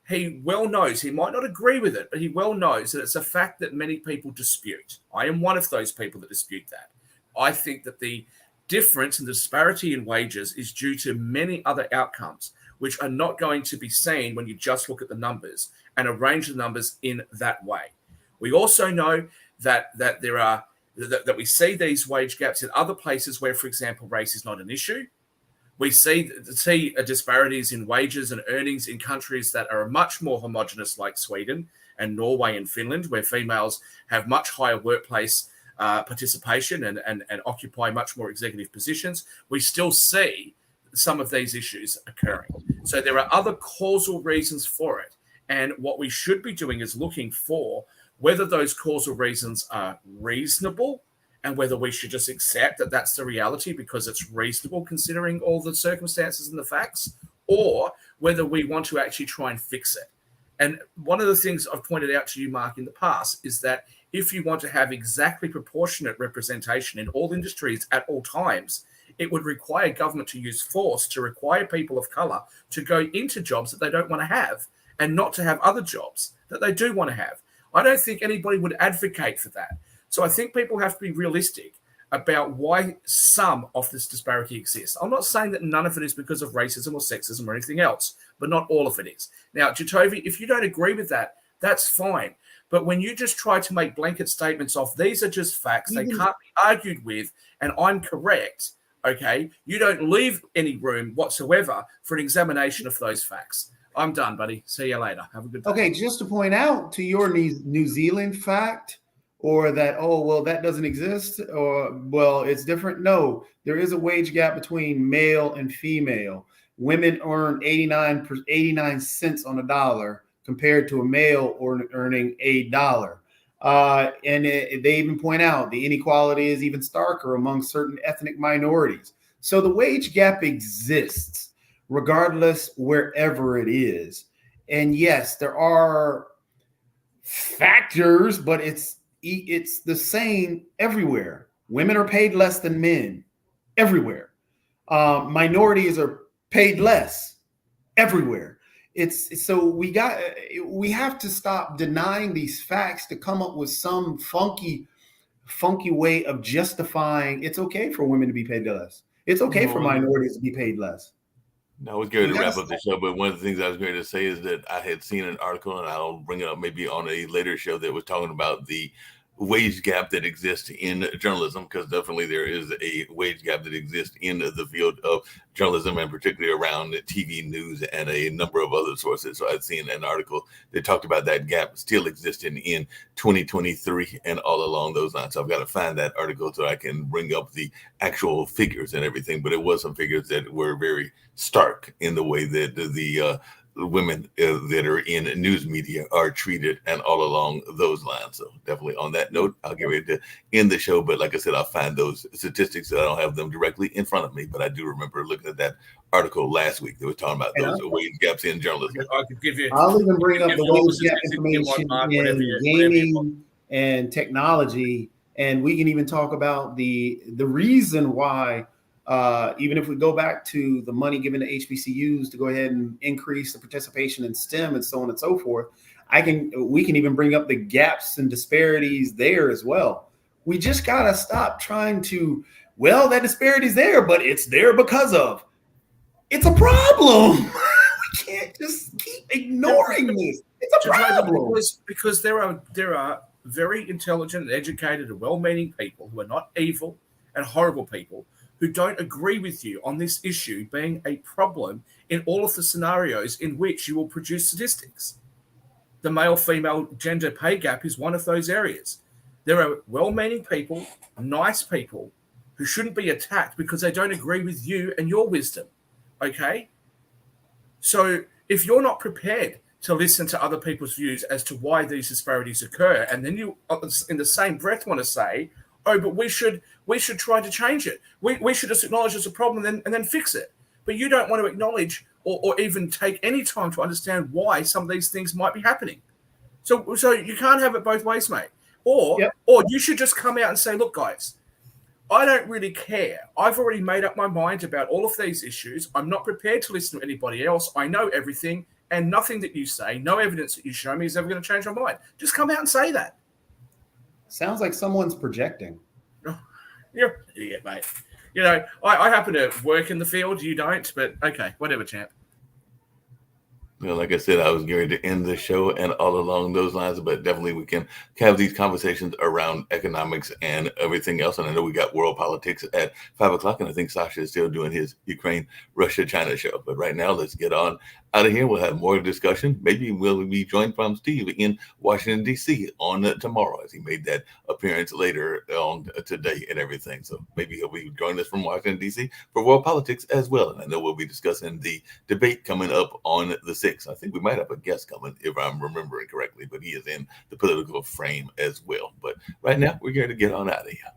He well knows, he might not agree with it, but he well knows that it's a fact that many people dispute. I am one of those people that dispute that. I think that the difference and the disparity in wages is due to many other outcomes, which are not going to be seen when you just look at the numbers and arrange the numbers in that way. We also know that we see these wage gaps in other places where, for example, race is not an issue. We see disparities in wages and earnings in countries that are much more homogenous, like Sweden and Norway and Finland, where females have much higher workplace participation and occupy much more executive positions. We still see some of these issues occurring. So there are other causal reasons for it. And what we should be doing is looking for whether those causal reasons are reasonable and whether we should just accept that that's the reality because it's reasonable considering all the circumstances and the facts, or whether we want to actually try and fix it. And one of the things I've pointed out to you, Mark, in the past is that if you want to have exactly proportionate representation in all industries at all times, it would require government to use force to require people of color to go into jobs that they don't want to have and not to have other jobs that they do want to have. I don't think anybody would advocate for that. So I think people have to be realistic about why some of this disparity exists. I'm not saying that none of it is because of racism or sexism or anything else, but not all of it is. Now, Jatovi, if you don't agree with that, that's fine. But when you just try to make blanket statements of these are just facts, they can't be argued with, and I'm correct, okay, you don't leave any room whatsoever for an examination of those facts. I'm done, buddy. See you later. Have a good day. Okay, just to point out to your New Zealand fact, or that, oh, well, that doesn't exist, or, well, it's different. No, there is a wage gap between male and female. Women earn 89 cents on a dollar compared to a male earning $1. And they even point out the inequality is even starker among certain ethnic minorities. So the wage gap exists regardless wherever it is. And yes, there are factors, but it's the same everywhere. Women are paid less than men everywhere. Minorities are paid less everywhere. It's so we have to stop denying these facts to come up with some funky way of justifying it's okay for women to be paid less. It's okay for minorities to be paid less. I was going to wrap up the show, but one of the things I was going to say is that I had seen an article, and I'll bring it up maybe on a later show, that was talking about the wage gap that exists in journalism, because definitely there is a wage gap that exists in the field of journalism, and particularly around TV news and a number of other sources. So I've seen an article that talked about that gap still existing in 2023 and all along those lines. So I've got to find that article so I can bring up the actual figures and everything. But it was some figures that were very stark in the way that the women that are in news media are treated and all along those lines. So definitely on that note, I'll get ready to end the show. But like I said, I'll find those statistics. I don't have them directly in front of me, but I do remember looking at that article last week that was talking about those wage gaps in journalism. I could give you. I'll even bring up the wage gap information whatever in gaming and technology. And we can even talk about the reason why, even if we go back to the money given to HBCUs to go ahead and increase the participation in STEM and so on and so forth, we can even bring up the gaps and disparities there as well. We just got to stop trying to, that disparity is there, but it's there because of. It's a problem. We can't just keep ignoring this. It's a problem. Because there are very intelligent and educated and well-meaning people who are not evil and horrible people who don't agree with you on this issue being a problem in all of the scenarios in which you will produce statistics. The male-female gender pay gap is one of those areas. There are well-meaning people, nice people, who shouldn't be attacked because they don't agree with you and your wisdom, okay? So if you're not prepared to listen to other people's views as to why these disparities occur, and then you, in the same breath, want to say, oh, but we should try to change it. We should just acknowledge it's a problem and then fix it. But you don't want to acknowledge or even take any time to understand why some of these things might be happening. So you can't have it both ways, mate. Or you should just come out and say, look, guys, I don't really care. I've already made up my mind about all of these issues. I'm not prepared to listen to anybody else. I know everything, and nothing that you say, no evidence that you show me is ever going to change my mind. Just come out and say that. Sounds like someone's projecting. You're an idiot, mate. You know, I happen to work in the field. You don't, but okay, whatever, champ. Well, like I said, I was going to end the show and all along those lines, but definitely we can have these conversations around economics and everything else. And I know we got world politics at 5:00, and I think Sasha is still doing his Ukraine, Russia, China show. But right now, let's get on out of here. We'll have more discussion. Maybe we'll be joined from Steve in Washington, D.C. on tomorrow, as he made that appearance later on today and everything. So maybe he'll be joining us from Washington, D.C. for world politics as well. And I know we'll be discussing the debate coming up on the 6th. I think we might have a guest coming, if I'm remembering correctly, but he is in the political frame as well. But right now, we're going to get on out of here.